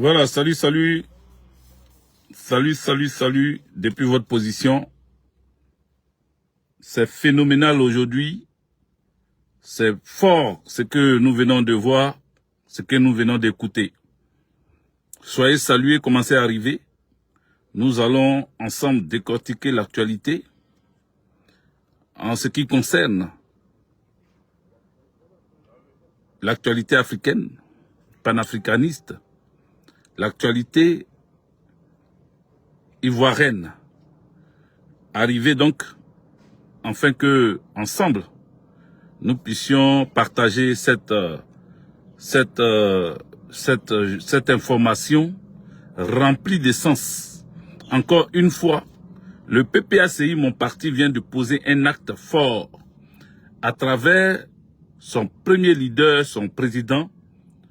Voilà, salut, depuis votre position. C'est phénoménal aujourd'hui. C'est fort ce que nous venons de voir, ce que nous venons d'écouter. Soyez salués, commencez à arriver. Nous allons ensemble décortiquer l'actualité en ce qui concerne l'actualité africaine, panafricaniste, l'actualité ivoirienne. Arriver donc, afin que, ensemble, nous puissions partager cette information remplie de sens. Encore une fois, le PPACI, mon parti, vient de poser un acte fort à travers son premier leader, son président,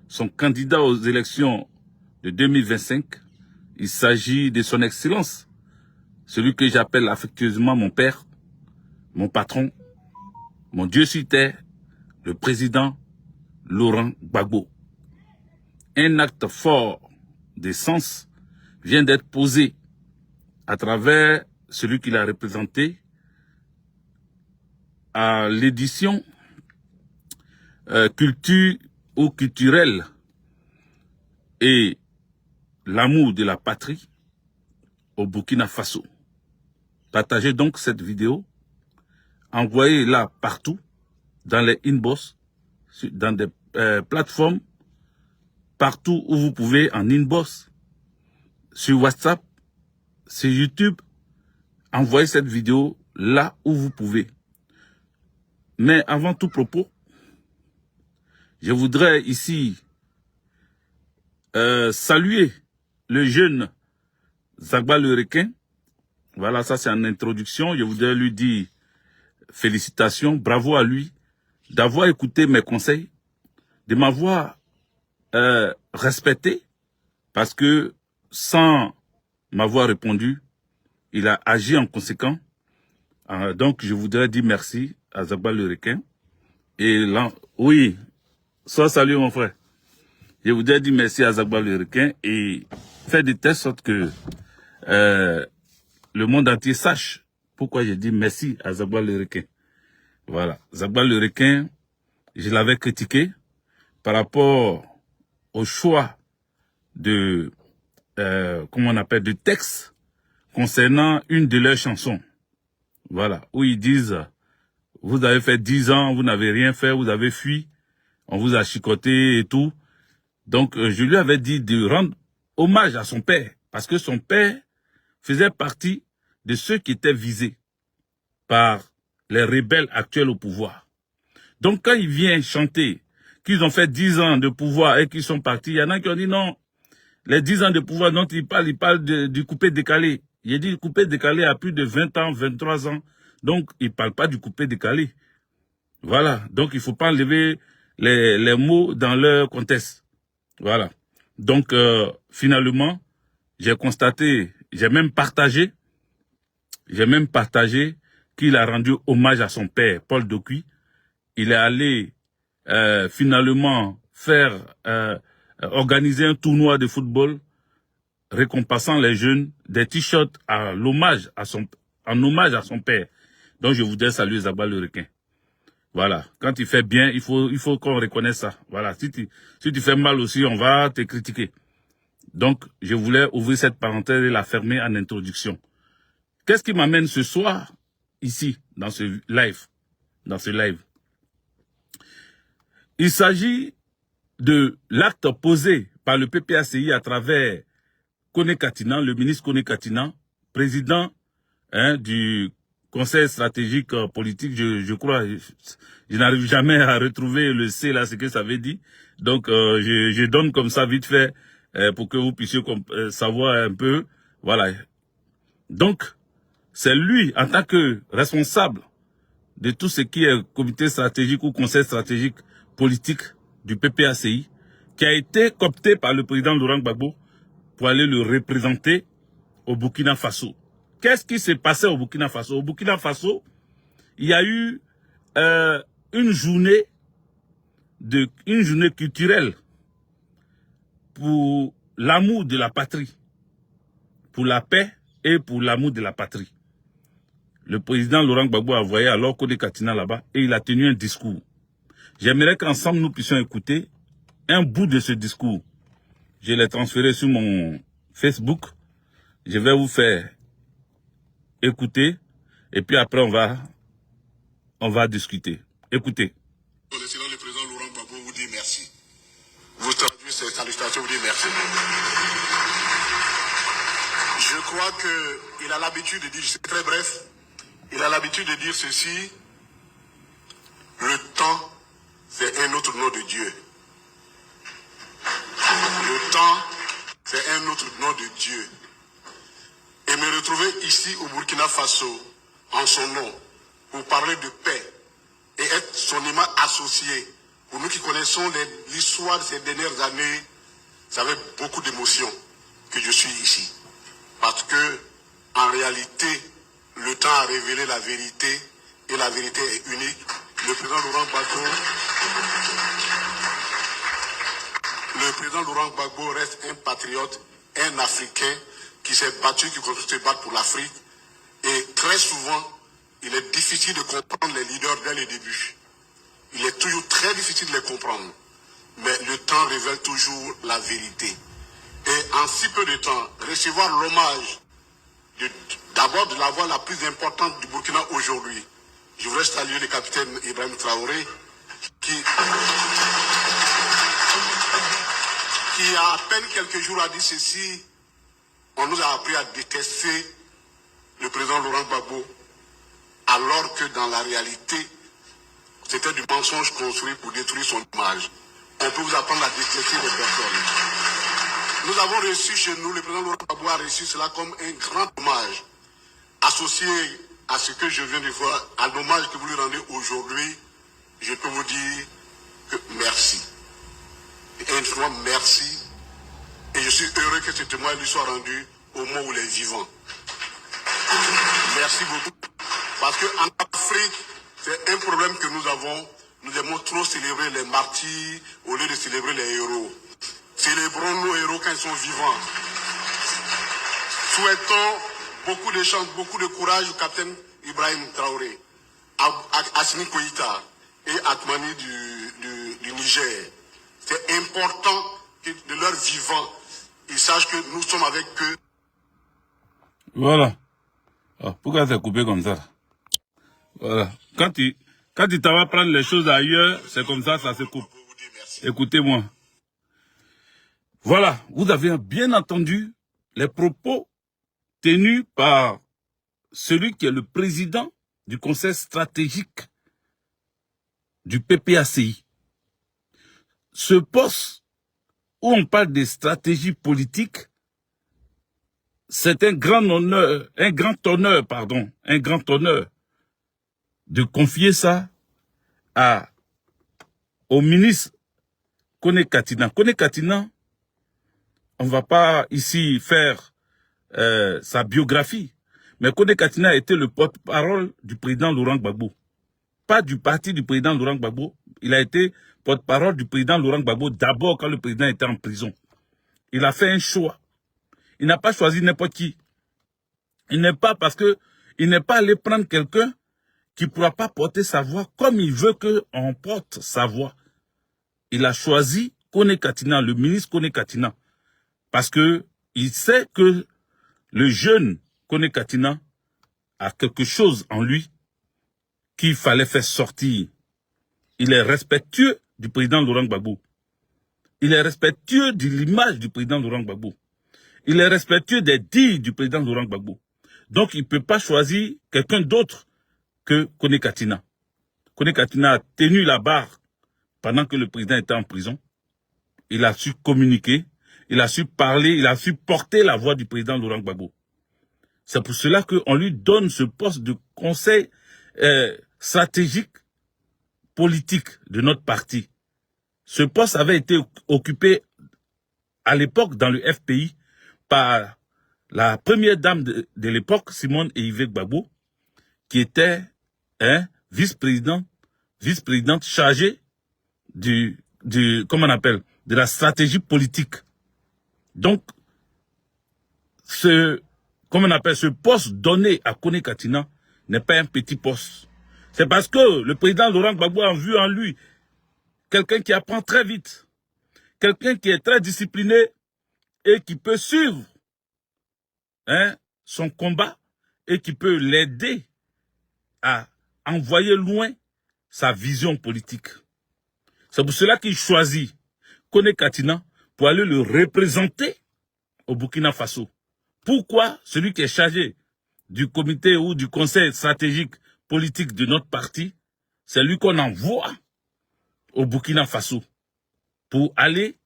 son candidat aux élections de 2025. Il s'agit de son excellence, celui que j'appelle affectueusement mon père, mon patron, mon Dieu sur terre, le président Laurent Gbagbo. Un acte fort de sens vient d'être posé à travers celui qu'il a représenté à l'édition culture ou culturelle et l'amour de la patrie au Burkina Faso. Partagez donc cette vidéo, envoyez-la partout, dans les inbox, dans des plateformes, partout où vous pouvez, en inbox, sur WhatsApp, sur YouTube. Envoyez cette vidéo là où vous pouvez. Mais avant tout propos, je voudrais ici saluer le jeune Zagba le requin. Voilà, ça c'est en introduction. Je voudrais lui dire félicitations, bravo à lui d'avoir écouté mes conseils, de m'avoir respecté, parce que sans m'avoir répondu, il a agi en conséquent. Donc je voudrais dire merci à Zagba le requin. Et là, oui, sois salué mon frère. Je voudrais dire merci à Zagba le requin et faire de telle sorte que le monde entier sache pourquoi je dis merci à Zagba le requin. Voilà, Zagba le requin, je l'avais critiqué par rapport au choix de, comment on appelle, de texte concernant une de leurs chansons. Voilà, où ils disent, vous avez fait 10 ans, vous n'avez rien fait, vous avez fui, on vous a chicoté et tout. Donc, je lui avais dit de rendre hommage à son père, parce que son père faisait partie de ceux qui étaient visés par les rebelles actuels au pouvoir. Donc, quand il vient chanter qu'ils ont fait 10 ans de pouvoir et qu'ils sont partis, il y en a qui ont dit non, les 10 ans de pouvoir dont il parle du coupé décalé. Il dit le coupé décalé a plus de 20 ans, 23 ans. Donc, il ne parle pas du coupé décalé. Voilà. Donc, il ne faut pas enlever les mots dans leur contexte. Voilà. Donc, finalement, j'ai constaté, j'ai même partagé qu'il a rendu hommage à son père, Paul Dokuy. Il est allé finalement faire organiser un tournoi de football récompensant les jeunes des t-shirts en hommage à son père. Donc je voudrais saluer Zagba le requin. Voilà, quand il fait bien, il faut qu'on reconnaisse ça. Voilà, si tu fais mal aussi, on va te critiquer. Donc je voulais ouvrir cette parenthèse et la fermer en introduction. Qu'est-ce qui m'amène ce soir ici dans ce live? Il s'agit de l'acte posé par le PPACI à travers Kone Katina, le ministre Kone Katina, président du Conseil stratégique politique, je crois, je n'arrive jamais à retrouver le C là, ce que ça veut dire. Donc je donne comme ça vite fait pour que vous puissiez savoir un peu. Voilà. Donc, c'est lui, en tant que responsable de tout ce qui est comité stratégique ou conseil stratégique politique du PPACI, qui a été coopté par le président Laurent Gbagbo pour aller le représenter au Burkina Faso. Qu'est-ce qui s'est passé au Burkina Faso? Au Burkina Faso, il y a eu une journée culturelle pour l'amour de la patrie, pour la paix et pour l'amour de la patrie. Le président Laurent Gbagbo a envoyé alors Kone Katina là-bas et il a tenu un discours. J'aimerais qu'ensemble nous puissions écouter un bout de ce discours. Je l'ai transféré sur mon Facebook. Je vais vous faire écouter et puis après on va discuter. Écoutez. Le président Laurent Gbagbo vous dit merci. Vous traduisez ces salutations, vous dit merci. Je crois qu'il a l'habitude de dire, c'est très bref, il a l'habitude de dire ceci: le temps, c'est un autre nom de Dieu. Le temps, c'est un autre nom de Dieu. Et me retrouver ici au Burkina Faso, en son nom, pour parler de paix et être son image associé. Pour nous qui connaissons l'histoire de ces dernières années, c'est avec beaucoup d'émotion que je suis ici. Parce que, en réalité, le temps a révélé la vérité et la vérité est unique. Le président Laurent Gbagbo reste un patriote, un Africain qui s'est battu, qui continue de se battre pour l'Afrique. Et très souvent, il est difficile de comprendre les leaders dès le début. Il est toujours très difficile de les comprendre. Mais le temps révèle toujours la vérité. Et en si peu de temps, recevoir l'hommage d'abord de la voix la plus importante du Burkina aujourd'hui. Je voudrais saluer le capitaine Ibrahim Traoré qui a à peine quelques jours a dit ceci: on nous a appris à détester le président Laurent Gbagbo, alors que dans la réalité, c'était du mensonge construit pour détruire son image. On peut vous apprendre à détester les personnes. Nous avons reçu chez nous, le président Laurent Gbagbo a reçu cela comme un grand hommage, associé à ce que je viens de voir, à l'hommage que vous lui rendez aujourd'hui. Je peux vous dire que merci. Et une fois, merci. Et je suis heureux que ce témoignage lui soit rendu au moment où il est vivant. Merci beaucoup. Parce qu'en Afrique, c'est un problème que nous avons. Nous aimons trop célébrer les martyrs au lieu de célébrer les héros. Célébrons nos héros quand ils sont vivants. Souhaitons beaucoup de chance, beaucoup de courage au capitaine Ibrahim Traoré, à Assimi Koïta et à Atmani du Niger. C'est important que de leur vivant, ils sachent que nous sommes avec eux. Voilà. Oh, pourquoi c'est coupé comme ça? Voilà. Quand tu t'en vas prendre les choses ailleurs, c'est comme ça se coupe. Écoutez-moi. Voilà, vous avez bien entendu les propos tenus par celui qui est le président du conseil stratégique du PPACI. Ce poste où on parle des stratégies politiques, c'est un grand honneur de confier ça au ministre Kone Katina. Kone Katina, on ne va pas ici faire sa biographie, mais Kone Katina a été le porte-parole du président Laurent Gbagbo. Pas du parti du président Laurent Gbagbo, il a été porte-parole du président Laurent Gbagbo d'abord quand le président était en prison. Il a fait un choix. Il n'a pas choisi n'importe qui. Il n'est pas allé prendre quelqu'un qui ne pourra pas porter sa voix comme il veut qu'on porte sa voix. Il a choisi Kone Katina, le ministre Kone Katina, parce que il sait que le jeune Kone Katina a quelque chose en lui qu'il fallait faire sortir. Il est respectueux du président Laurent Gbagbo. Il est respectueux de l'image du président Laurent Gbagbo. Il est respectueux des dires du président Laurent Gbagbo. Donc, il ne peut pas choisir quelqu'un d'autre que Kone Katina. Kone Katina a tenu la barre pendant que le président était en prison. Il a su communiquer, il a su parler, il a su porter la voix du président Laurent Gbagbo. C'est pour cela qu'on lui donne ce poste de conseil stratégique politique de notre parti. Ce poste avait été occupé à l'époque dans le FPI par la première dame de l'époque, Simone Eyivé Gbagbo, qui était vice-présidente chargée de la stratégie politique Donc, comment on appelle, ce poste donné à Kone Katina n'est pas un petit poste. C'est parce que le président Laurent Gbagbo a vu en lui quelqu'un qui apprend très vite, quelqu'un qui est très discipliné et qui peut suivre son combat et qui peut l'aider à envoyer loin sa vision politique. C'est pour cela qu'il choisit Kone Katina pour aller le représenter au Burkina Faso. Pourquoi celui qui est chargé du comité ou du conseil stratégique politique de notre parti, c'est lui qu'on envoie au Burkina Faso pour aller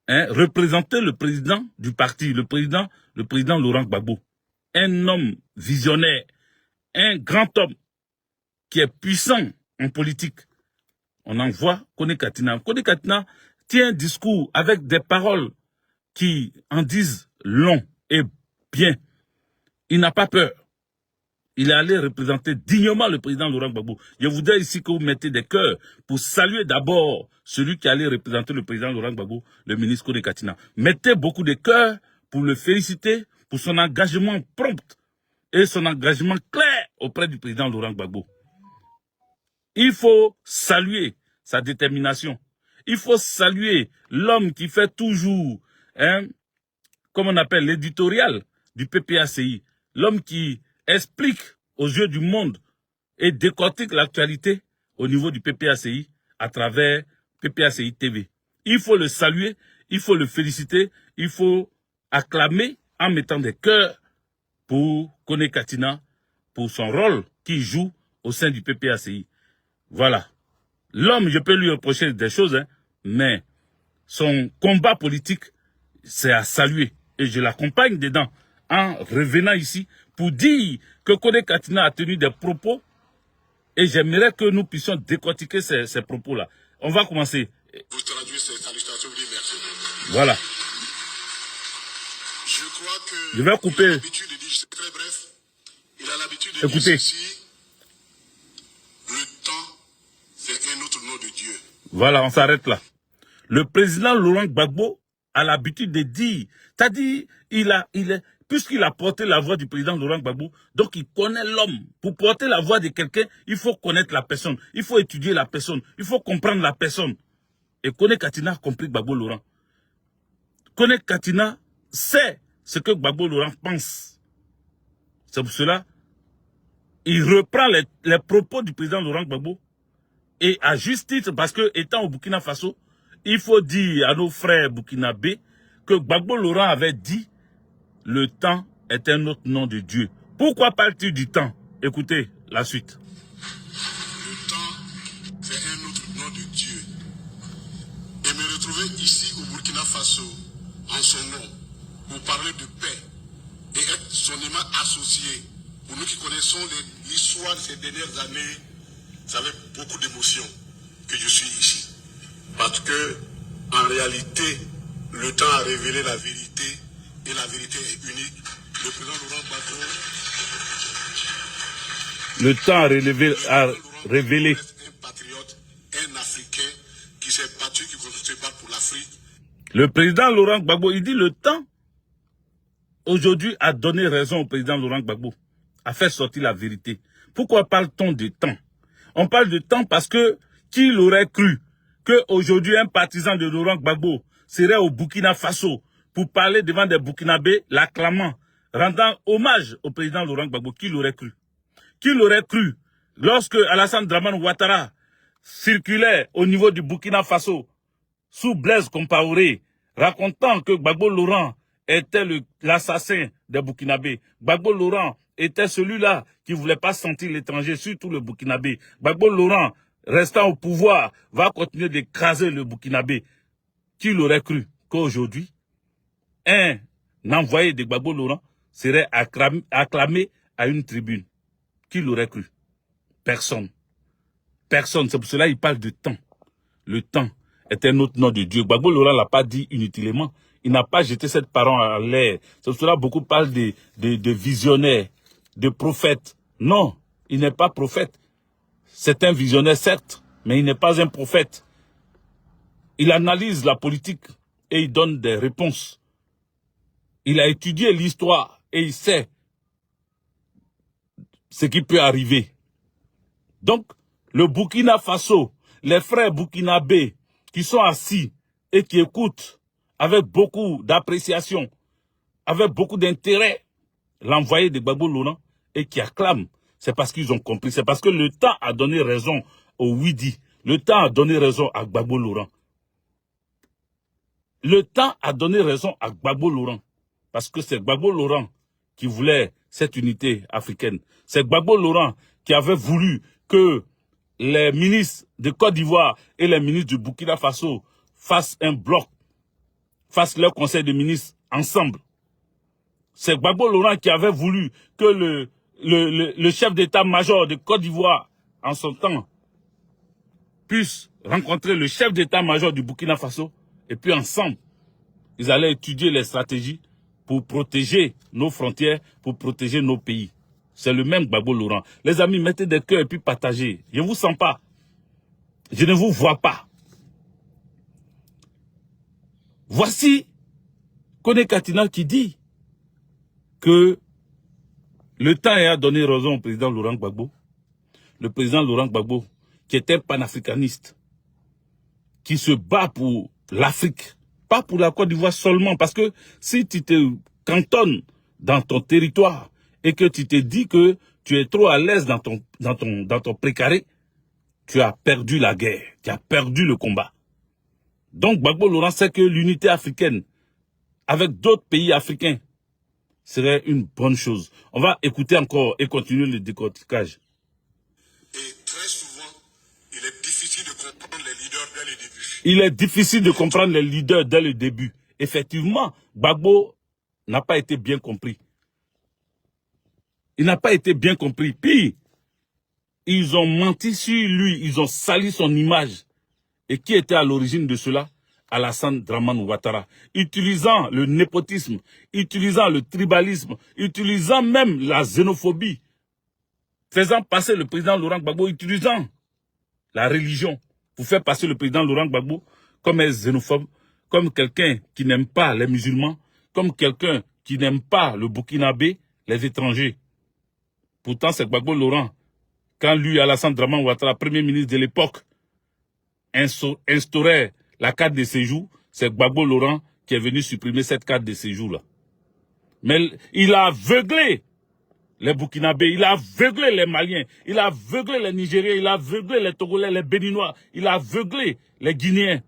représenter le président du parti, le président Laurent Gbagbo. Un homme visionnaire, un grand homme qui est puissant en politique. On envoie Kone Katina. Kone Katina tient un discours avec des paroles qui en disent long et bien. Il n'a pas peur. Il est allé représenter dignement le président Laurent Gbagbo. Je voudrais ici que vous mettez des cœurs pour saluer d'abord celui qui allait représenter le président Laurent Gbagbo, le ministre Kone Katina. Mettez beaucoup de cœurs pour le féliciter pour son engagement prompt et son engagement clair auprès du président Laurent Gbagbo. Il faut saluer sa détermination. Il faut saluer l'homme qui fait toujours, comme on appelle, l'éditorial du PPACI. L'homme qui explique aux yeux du monde et décortique l'actualité au niveau du PPACI à travers PPACI TV. Il faut le saluer, il faut le féliciter, il faut acclamer en mettant des cœurs pour Kone Katina, pour son rôle qu'il joue au sein du PPACI. Voilà. L'homme, je peux lui reprocher des choses, mais son combat politique, c'est à saluer. Et je l'accompagne dedans en revenant ici pour dire que Kone Katina a tenu des propos et j'aimerais que nous puissions décortiquer ces propos-là. On va commencer. Vous traduisez ces salutations, vous dites merci. Voilà. Je crois que Je vais couper. il a l'habitude de dire, c'est très bref, il a l'habitude de Écoutez. dire ceci, le temps, c'est un autre nom de Dieu. Voilà, on s'arrête là. Le président Laurent Gbagbo a l'habitude de dire, c'est-à-dire, puisqu'il a porté la voix du président Laurent Gbagbo, donc il connaît l'homme. Pour porter la voix de quelqu'un, il faut connaître la personne, il faut étudier la personne, il faut comprendre la personne. Et Kone Katina a compris Gbagbo Laurent. Kone Katina sait ce que Gbagbo Laurent pense. C'est pour cela, il reprend les propos du président Laurent Gbagbo et à juste titre, parce que étant au Burkina Faso, il faut dire à nos frères burkinabés que Gbagbo Laurent avait dit le temps est un autre nom de Dieu. Pourquoi parle-t-il du temps? Écoutez la suite. Le temps, c'est un autre nom de Dieu. Et me retrouver ici au Burkina Faso, en son nom, pour parler de paix et être solidement associé, pour nous qui connaissons l'histoire de ces dernières années, c'est avec beaucoup d'émotion que je suis ici. Parce que, en réalité, le temps a révélé la vérité et la vérité est unique. Le président Laurent Gbagbo. Le temps a révélé. Un patriote, un Africain qui s'est battu, qui continue de se battre pour l'Afrique. Le président Laurent Gbagbo, il dit le temps, aujourd'hui, a donné raison au président Laurent Gbagbo, a fait sortir la vérité. Pourquoi parle-t-on de temps? On parle de temps parce que qui l'aurait cru qu'aujourd'hui un partisan de Laurent Gbagbo serait au Burkina Faso pour parler devant des Burkinabés, l'acclamant, rendant hommage au président Laurent Gbagbo? Qui l'aurait cru? Qui l'aurait cru lorsque Alassane Dramane Ouattara circulait au niveau du Burkina Faso sous Blaise Compaoré, racontant que Gbagbo Laurent était l'assassin des Burkinabés. Gbagbo Laurent était celui-là qui ne voulait pas sentir l'étranger, surtout le Burkinabé. Gbagbo Laurent, restant au pouvoir, va continuer d'écraser le Burkinabé. Qui l'aurait cru qu'aujourd'hui, un envoyé de Gbagbo Laurent serait acclamé à une tribune? Qui l'aurait cru? Personne. Personne. C'est pour cela qu'il parle de temps. Le temps est un autre nom de Dieu. Gbagbo Laurent ne l'a pas dit inutilement. Il n'a pas jeté cette parole en l'air. C'est pour cela que beaucoup parlent de visionnaires, de prophètes. Non, il n'est pas prophète. C'est un visionnaire, certes, mais il n'est pas un prophète. Il analyse la politique et il donne des réponses Il a étudié l'histoire et il sait ce qui peut arriver. Donc, le Burkina Faso, les frères burkinabés qui sont assis et qui écoutent avec beaucoup d'appréciation, avec beaucoup d'intérêt, l'envoyé de Gbagbo Laurent et qui acclament, c'est parce qu'ils ont compris. C'est parce que le temps a donné raison au Widi. Le temps a donné raison à Gbagbo Laurent. Le temps a donné raison à Gbagbo Laurent. Parce que c'est Gbagbo Laurent qui voulait cette unité africaine. C'est Gbagbo Laurent qui avait voulu que les ministres de Côte d'Ivoire et les ministres du Burkina Faso fassent un bloc, fassent leur conseil de ministres ensemble. C'est Gbagbo Laurent qui avait voulu que le chef d'état-major de Côte d'Ivoire, en son temps, puisse rencontrer le chef d'état-major du Burkina Faso, et puis ensemble, ils allaient étudier les stratégies pour protéger nos frontières, pour protéger nos pays. C'est le même Gbagbo Laurent. Les amis, mettez des cœurs et puis partagez. Je ne vous sens pas. Je ne vous vois pas. Voici Kone Katina qui dit que le temps a donné raison au président Laurent Gbagbo. Le président Laurent Gbagbo, qui était panafricaniste, qui se bat pour l'Afrique, pas pour la Côte d'Ivoire seulement, parce que si tu te cantonnes dans ton territoire et que tu te dis que tu es trop à l'aise dans ton précaré, tu as perdu la guerre, tu as perdu le combat. Donc Gbagbo Laurent sait que l'unité africaine, avec d'autres pays africains, serait une bonne chose. On va écouter encore et continuer le décortiquage. Et très souvent, il est difficile de comprendre les leaders dès le début. Il est difficile de comprendre les leaders dès le début. Effectivement, Gbagbo n'a pas été bien compris. Il n'a pas été bien compris. Puis, ils ont menti sur lui, ils ont sali son image. Et qui était à l'origine de cela? Alassane Dramane Ouattara. Utilisant le népotisme, utilisant le tribalisme, utilisant même la xénophobie, faisant passer le président Laurent Gbagbo, utilisant la religion pour faire passer le président Laurent Gbagbo comme un xénophobe, comme quelqu'un qui n'aime pas les musulmans, comme quelqu'un qui n'aime pas le Burkinabé, les étrangers. Pourtant, c'est Gbagbo Laurent, quand lui, Alassane Dramane Ouattara, premier ministre de l'époque, instaurait la carte de séjour, c'est Gbagbo Laurent qui est venu supprimer cette carte de séjour-là. Mais il a aveuglé les Burkinabés, il a aveuglé les Maliens, il a aveuglé les Nigériens, il a aveuglé les Togolais, les Béninois, il a aveuglé les Guinéens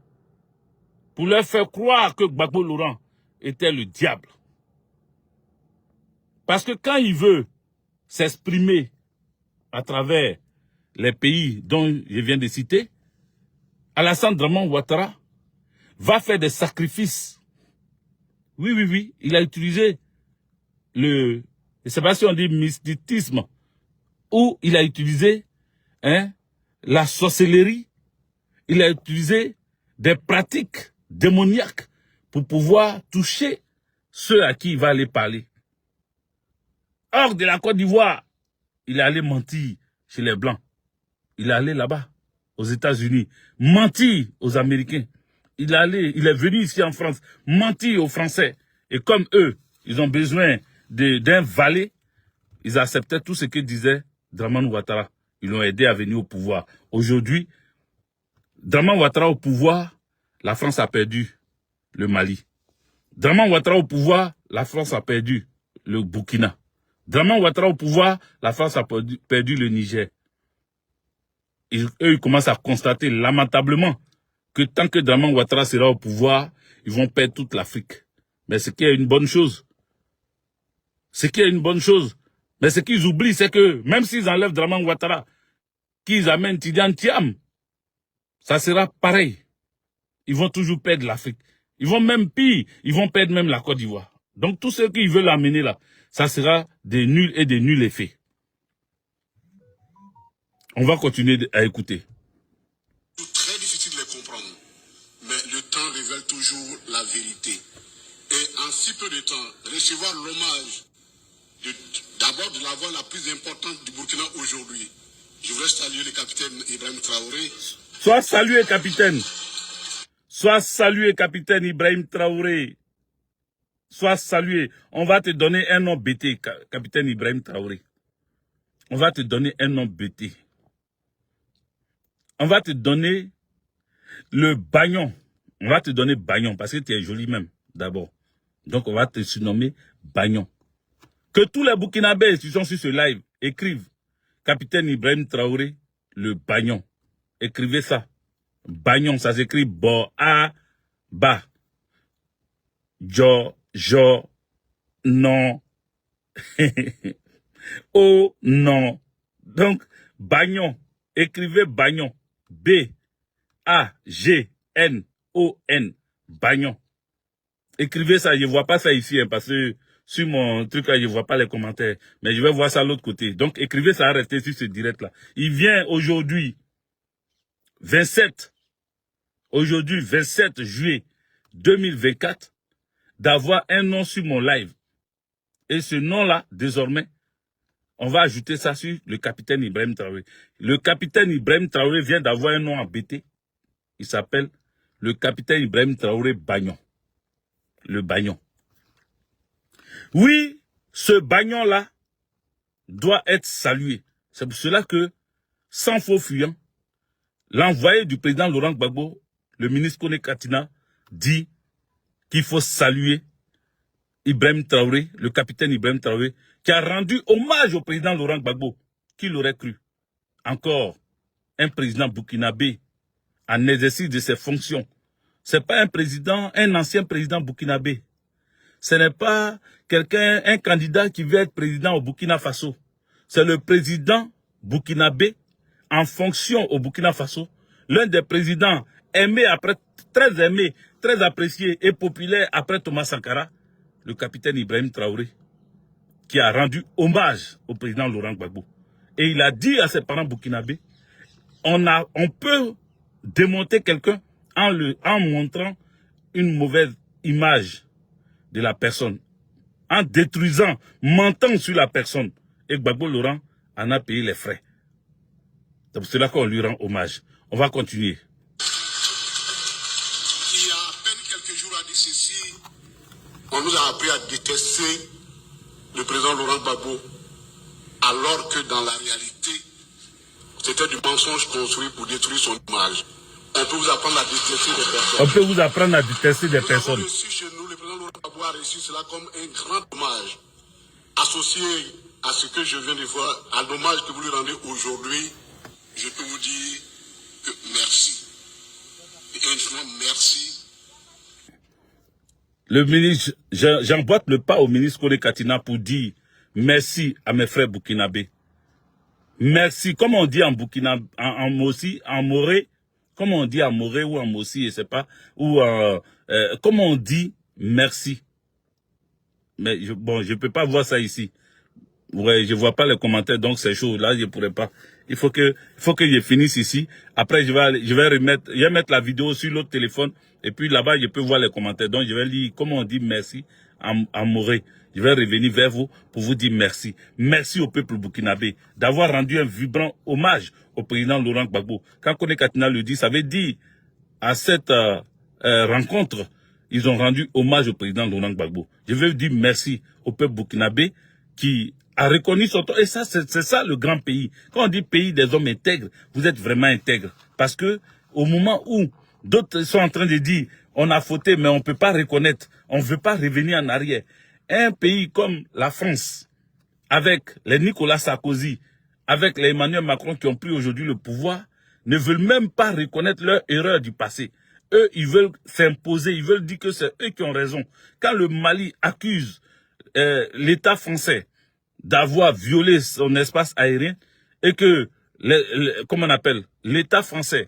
pour leur faire croire que Gbagbo Laurent était le diable. Parce que quand il veut s'exprimer à travers les pays dont je viens de citer, Alassane Dramane Ouattara va faire des sacrifices. Oui, il a utilisé je ne sais pas si on dit mysticisme, ou il a utilisé la sorcellerie, il a utilisé des pratiques démoniaques pour pouvoir toucher ceux à qui il va aller parler. Hors de la Côte d'Ivoire, il est allé mentir chez les Blancs. Il est allé là-bas, aux États-Unis, mentir aux Américains. Il est venu ici en France, mentir aux Français. Et comme eux, ils ont besoin d'un valet, ils acceptaient tout ce que disait Dramane Ouattara. Ils l'ont aidé à venir au pouvoir. Aujourd'hui, Dramane Ouattara au pouvoir, la France a perdu le Mali. Dramane Ouattara au pouvoir, la France a perdu le Burkina. Dramane Ouattara au pouvoir, la France a perdu le Niger. Eux, ils commencent à constater lamentablement que tant que Dramane Ouattara sera au pouvoir, ils vont perdre toute l'Afrique. Mais ce qui est une bonne chose. Ce qui est une bonne chose. Mais ce qu'ils oublient, c'est que même s'ils enlèvent Dramane Ouattara, qu'ils amènent Tidiane Thiam, ça sera pareil. Ils vont toujours perdre l'Afrique. Ils vont même pire, ils vont perdre même la Côte d'Ivoire. Donc tout ce qu'ils veulent amener là, ça sera des nuls et des nuls effets. On va continuer à écouter. C'est très difficile de les comprendre, mais le temps révèle toujours la vérité. Et en si peu de temps, recevoir l'hommage d'abord de la voix la plus importante du Burkina aujourd'hui. Je voudrais saluer le capitaine Ibrahim Traoré. Sois salué, capitaine. Sois salué, capitaine Ibrahim Traoré. sois salué. On va te donner un nom BT, capitaine Ibrahim Traoré. On va te donner un nom BT. On va te donner le Bagnon. On va te donner Bagnon parce que tu es joli même, d'abord. Donc, on va te surnommer Bagnon. Que tous les Burkinabés qui sont sur ce live écrivent capitaine Ibrahim Traoré, le Bagnon. Écrivez ça. Bagnon, ça s'écrit Bo-A-Ba. Jo, non. Oh, non. Donc, Bagnon. Écrivez Bagnon. B-A-G-N-O-N. Bagnon. Écrivez ça, je ne vois pas ça ici, hein, parce que sur mon truc là, je ne vois pas les commentaires. Mais je vais voir ça de l'autre côté. Donc, écrivez ça, restez sur ce direct là. Il vient aujourd'hui, 27 juillet 2024, d'avoir un nom sur mon live. Et ce nom-là, désormais, on va ajouter ça sur le capitaine Ibrahim Traoré. Le capitaine Ibrahim Traoré vient d'avoir un nom en BT. Il s'appelle le capitaine Ibrahim Traoré Bagnon. Le Bagnon. Oui, ce Bagnon-là doit être salué. C'est pour cela que, sans faux fuyant, l'envoyé du président Laurent Gbagbo, le ministre Kone Katina, dit qu'il faut saluer Ibrahim Traoré, le capitaine Ibrahim Traoré, qui a rendu hommage au président Laurent Gbagbo. Qui l'aurait cru? Encore un président burkinabé en exercice de ses fonctions. Ce n'est pas un président, un ancien président burkinabé. Ce n'est pas quelqu'un, un candidat qui veut être président au Burkina Faso. C'est le président burkinabé en fonction au Burkina Faso. L'un des présidents aimé après, très apprécié et populaire après Thomas Sankara, le capitaine Ibrahim Traoré, qui a rendu hommage au président Laurent Gbagbo. Et il a dit à ses parents burkinabés, on peut démonter quelqu'un en montrant une mauvaise image de la personne, en détruisant, mentant sur la personne. Et Gbagbo Laurent en a payé les frais. C'est pour cela qu'on lui rend hommage. On va continuer. Il y a à peine quelques jours a dit ceci, on nous a appris à détester le président Laurent Gbagbo, alors que dans la réalité, c'était du mensonge construit pour détruire son image. On peut vous apprendre à détester des personnes. On peut vous apprendre à détester des personnes. Reçu chez nous, le président Laurent Gbagbo a reçu cela comme un grand hommage, associé à ce que je viens de voir, à l'hommage que vous lui rendez aujourd'hui. Je peux vous dire que merci. Et infiniment merci. Le ministre, j'emboîte le pas au ministre Kone Katina pour dire merci à mes frères burkinabés. Merci, comme on dit en Burkina, en Mossi, en Moré, comme on dit en Moré ou en Mossi, je sais pas, ou comme on dit merci. Mais je peux pas voir ça ici. Ouais, je vois pas les commentaires, donc c'est chaud. Là, je pourrais pas. Il faut que je finisse ici. Après, je vais mettre la vidéo sur l'autre téléphone. Et puis là-bas, je peux voir les commentaires. Donc, je vais lire comment on dit merci en Moré. Je vais revenir vers vous pour vous dire merci. Merci au peuple burkinabé d'avoir rendu un vibrant hommage au président Laurent Gbagbo. Quand Kone Katina le dit, ça veut dire à cette rencontre, ils ont rendu hommage au président Laurent Gbagbo. Je veux dire merci au peuple burkinabé qui a reconnu son temps. Et ça, c'est ça le grand pays. Quand on dit pays des hommes intègres, vous êtes vraiment intègres. Parce que au moment où d'autres sont en train de dire on a fauté, mais on ne peut pas reconnaître, on ne veut pas revenir en arrière. Un pays comme la France, avec les Nicolas Sarkozy, avec les Emmanuel Macron qui ont pris aujourd'hui le pouvoir, ne veulent même pas reconnaître leur erreur du passé. Eux, ils veulent s'imposer, ils veulent dire que c'est eux qui ont raison. Quand le Mali accuse l'État français d'avoir violé son espace aérien et que, comment on appelle, l'État français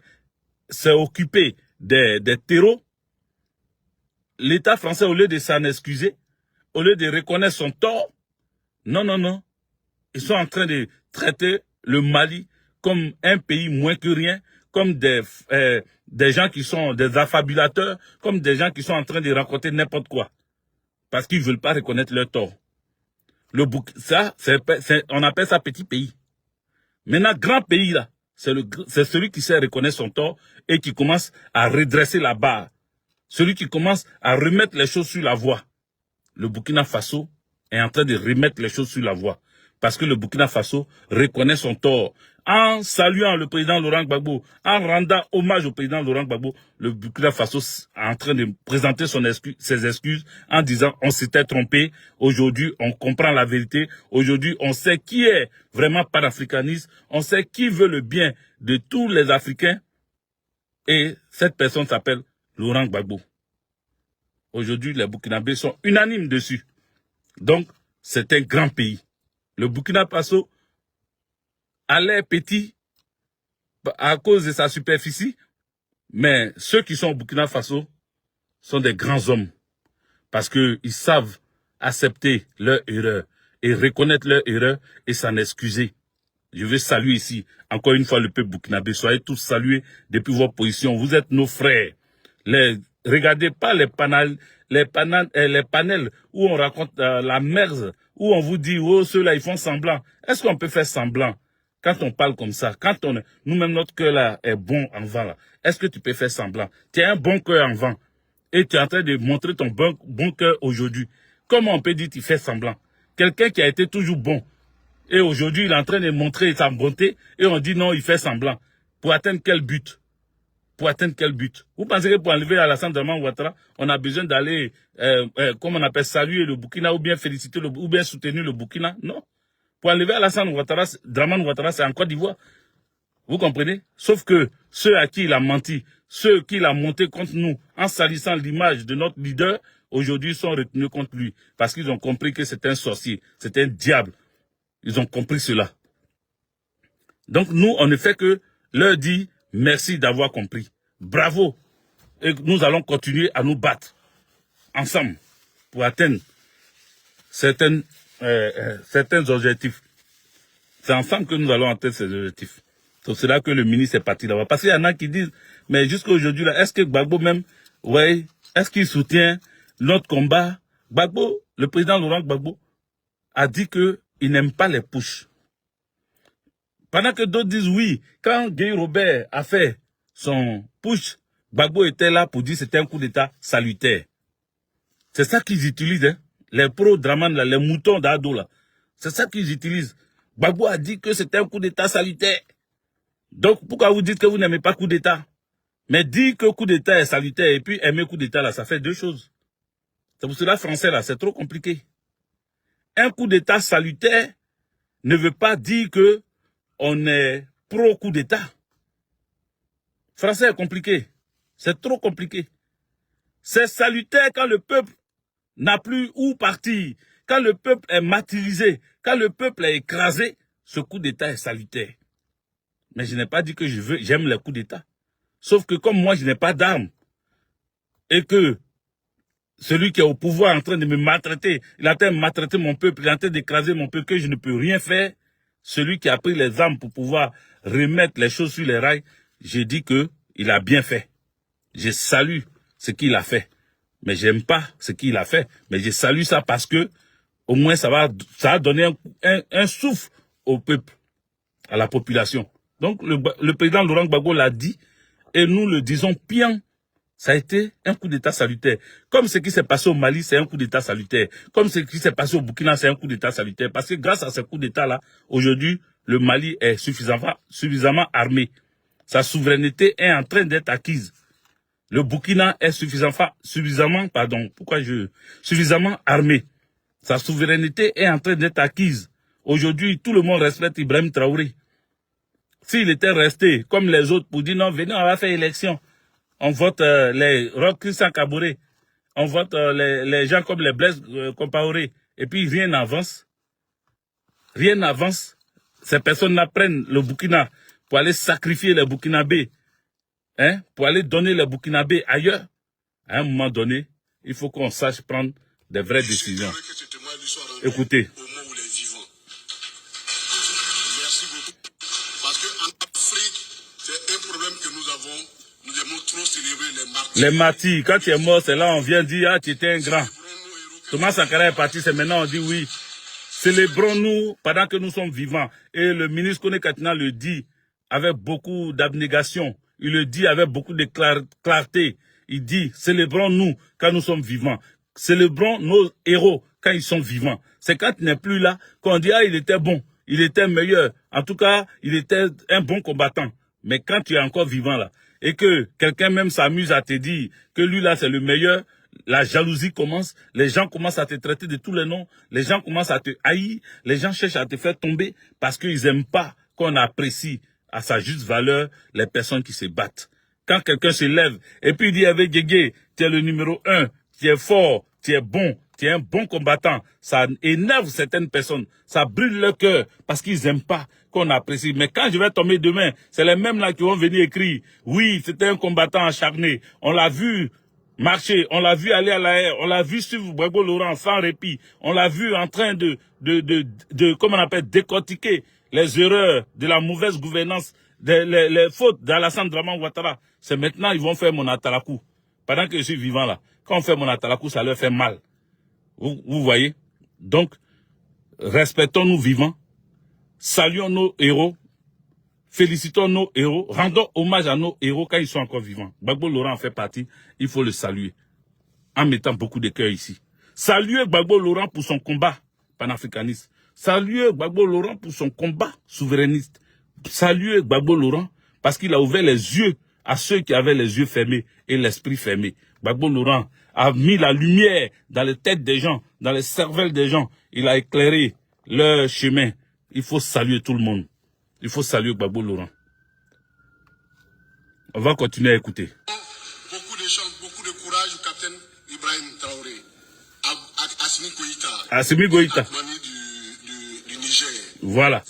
s'est occupé des terreaux, l'État français, au lieu de s'en excuser, au lieu de reconnaître son tort, non, ils sont en train de traiter le Mali comme un pays moins que rien, comme des gens qui sont des affabulateurs, comme des gens qui sont en train de raconter n'importe quoi, parce qu'ils ne veulent pas reconnaître leur tort. On appelle ça petit pays. Maintenant, grand pays, là, c'est celui qui sait reconnaître son tort et qui commence à redresser la barre. Celui qui commence à remettre les choses sur la voie. le Burkina Faso est en train de remettre les choses sur la voie. Parce que le Burkina Faso reconnaît son tort. En saluant le président Laurent Gbagbo, en rendant hommage au président Laurent Gbagbo, le Burkina Faso est en train de présenter ses excuses en disant on s'était trompé. Aujourd'hui, on comprend la vérité. Aujourd'hui, on sait qui est vraiment panafricaniste. On sait qui veut le bien de tous les Africains. Et cette personne s'appelle Laurent Gbagbo. Aujourd'hui, les Burkinabés sont unanimes dessus. Donc, c'est un grand pays. Le Burkina Faso a l'air petit à cause de sa superficie, mais ceux qui sont au Burkina Faso sont des grands hommes parce qu'ils savent accepter leur erreur et reconnaître leur erreur et s'en excuser. Je veux saluer ici, encore une fois, le peuple burkinabé. Soyez tous salués depuis vos positions. Vous êtes nos frères. Regardez pas les panels où on raconte la merde, où on vous dit, oh, ceux-là, ils font semblant. Est-ce qu'on peut faire semblant quand on parle comme ça? Quand nous-mêmes, notre cœur là est bon en vent là. Est-ce que tu peux faire semblant? Tu as un bon cœur en vent et tu es en train de montrer ton bon cœur aujourd'hui. Comment on peut dire que tu fais semblant? Quelqu'un qui a été toujours bon et aujourd'hui, il est en train de montrer sa bonté et on dit non, il fait semblant. Pour atteindre quel but? Pour atteindre quel but? Vous pensez que pour enlever Alassane Dramane Ouattara, on a besoin d'aller, comment on appelle, saluer le Burkina ou bien féliciter ou bien soutenir le Burkina? Non. Pour enlever Alassane Dramane Ouattara, c'est en Côte d'Ivoire. Vous comprenez? Sauf que ceux à qui il a menti, ceux qui l'ont monté contre nous en salissant l'image de notre leader, aujourd'hui sont retenus contre lui. Parce qu'ils ont compris que c'est un sorcier, c'est un diable. Ils ont compris cela. Donc nous, on ne fait que leur dire merci d'avoir compris. Bravo. Et nous allons continuer à nous battre ensemble pour atteindre certains objectifs. C'est ensemble que nous allons atteindre ces objectifs. C'est là que le ministre est parti là-bas. Parce qu'il y en a qui disent, mais jusqu'à aujourd'hui, là, est-ce que Gbagbo même, ouais, est-ce qu'il soutient notre combat? Gbagbo, le président Laurent Gbagbo, a dit qu'il n'aime pas les pushs. Pendant que d'autres disent oui, quand Guy Robert a fait son push, Gbagbo était là pour dire que c'était un coup d'État salutaire. C'est ça qu'ils utilisent, hein? Les pro-Dramane, les moutons d'Ado, là. C'est ça qu'ils utilisent. Gbagbo a dit que c'était un coup d'État salutaire. Donc, pourquoi vous dites que vous n'aimez pas coup d'État? Mais dire que coup d'État est salutaire et puis aimer coup d'État, là, ça fait deux choses. C'est pour cela, français, là, c'est trop compliqué. Un coup d'État salutaire ne veut pas dire que on est pro-coup d'État. Français est compliqué. C'est trop compliqué. C'est salutaire quand le peuple n'a plus où partir. Quand le peuple est martyrisé. Quand le peuple est écrasé, ce coup d'État est salutaire. Mais je n'ai pas dit que j'aime les coups d'État. Sauf que comme moi, je n'ai pas d'armes. Et que celui qui est au pouvoir est en train de me maltraiter, il est en train de maltraiter mon peuple, il est en train d'écraser mon peuple, que je ne peux rien faire. Celui qui a pris les armes pour pouvoir remettre les choses sur les rails, j'ai dit que il a bien fait. Je salue ce qu'il a fait. Mais j'aime pas ce qu'il a fait. Mais je salue ça parce que, au moins, ça va donner un souffle au peuple, à la population. Donc, le président Laurent Gbagbo l'a dit, et nous le disons bien. Ça a été un coup d'État salutaire. Comme ce qui s'est passé au Mali, c'est un coup d'État salutaire. Comme ce qui s'est passé au Burkina, c'est un coup d'État salutaire. Parce que grâce à ce coup d'État-là, aujourd'hui, le Mali est suffisamment armé. Sa souveraineté est en train d'être acquise. Le Burkina est suffisamment armé. Sa souveraineté est en train d'être acquise. Aujourd'hui, tout le monde respecte Ibrahim Traoré. S'il était resté comme les autres pour dire non, venez, on va faire élection. On vote les Roch Christian Kaboré. On vote les gens comme les Blaise Compaoré. Et puis rien n'avance. Rien n'avance. Ces personnes-là prennent le Burkina pour aller sacrifier les Burkinabés. Hein, pour aller donner les Burkinabés ailleurs. À un moment donné, il faut qu'on sache prendre des vraies décisions. Écoutez. Merci beaucoup. Parce qu'en Afrique, c'est un problème que nous avons. Nous aimons trop célébrer les martyrs. Les martyrs, quand tu es mort, c'est là on vient dire, ah, tu étais un grand. Thomas Sankara est parti, c'est maintenant on dit oui. Célébrons-nous pendant que nous sommes vivants. Et le ministre Kone Katina le dit avec beaucoup d'abnégation. Il le dit avec beaucoup de clarté. Il dit, célébrons-nous quand nous sommes vivants. célébrons nos héros quand ils sont vivants. C'est quand il n'est plus là qu'on dit, ah, il était bon, il était meilleur. En tout cas, il était un bon combattant. Mais quand tu es encore vivant là, et que quelqu'un même s'amuse à te dire que lui là c'est le meilleur, la jalousie commence, les gens commencent à te traiter de tous les noms, les gens commencent à te haïr, les gens cherchent à te faire tomber parce qu'ils n'aiment pas qu'on apprécie à sa juste valeur les personnes qui se battent. Quand quelqu'un se lève et puis il dit avec Guégué, tu es le numéro 1, tu es fort, tu es bon, tu es un bon combattant, ça énerve certaines personnes, ça brûle leur cœur parce qu'ils n'aiment pas qu'on apprécie. Mais quand je vais tomber demain, c'est les mêmes là qui vont venir écrire, oui, c'était un combattant acharné, on l'a vu marcher, on l'a vu aller à la haie, on l'a vu suivre Gbagbo Laurent sans répit, on l'a vu en train de comment on appelle, décortiquer les erreurs de la mauvaise gouvernance, les fautes d'Alassane Draman Ouattara. C'est maintenant ils vont faire mon atalakou. Pendant que je suis vivant là, quand on fait mon atalakou, ça leur fait mal. Vous voyez? Donc, respectons-nous vivants, saluons nos héros, félicitons nos héros, rendons hommage à nos héros quand ils sont encore vivants. Gbagbo Laurent en fait partie, il faut le saluer, en mettant beaucoup de cœur ici. Saluez Gbagbo Laurent pour son combat panafricaniste. Saluez Gbagbo Laurent pour son combat souverainiste. Saluez Gbagbo Laurent parce qu'il a ouvert les yeux à ceux qui avaient les yeux fermés et l'esprit fermé. Gbagbo Laurent a mis la lumière dans les têtes des gens, dans les cervelles des gens. Il a éclairé leur chemin. Il faut saluer tout le monde. Il faut saluer Gbagbo Laurent. On va continuer à écouter. Beaucoup de chance, beaucoup de courage au capitaine Ibrahim Traoré, à Assimi Goïta, Assimi Goïta. Du Niger. Voilà.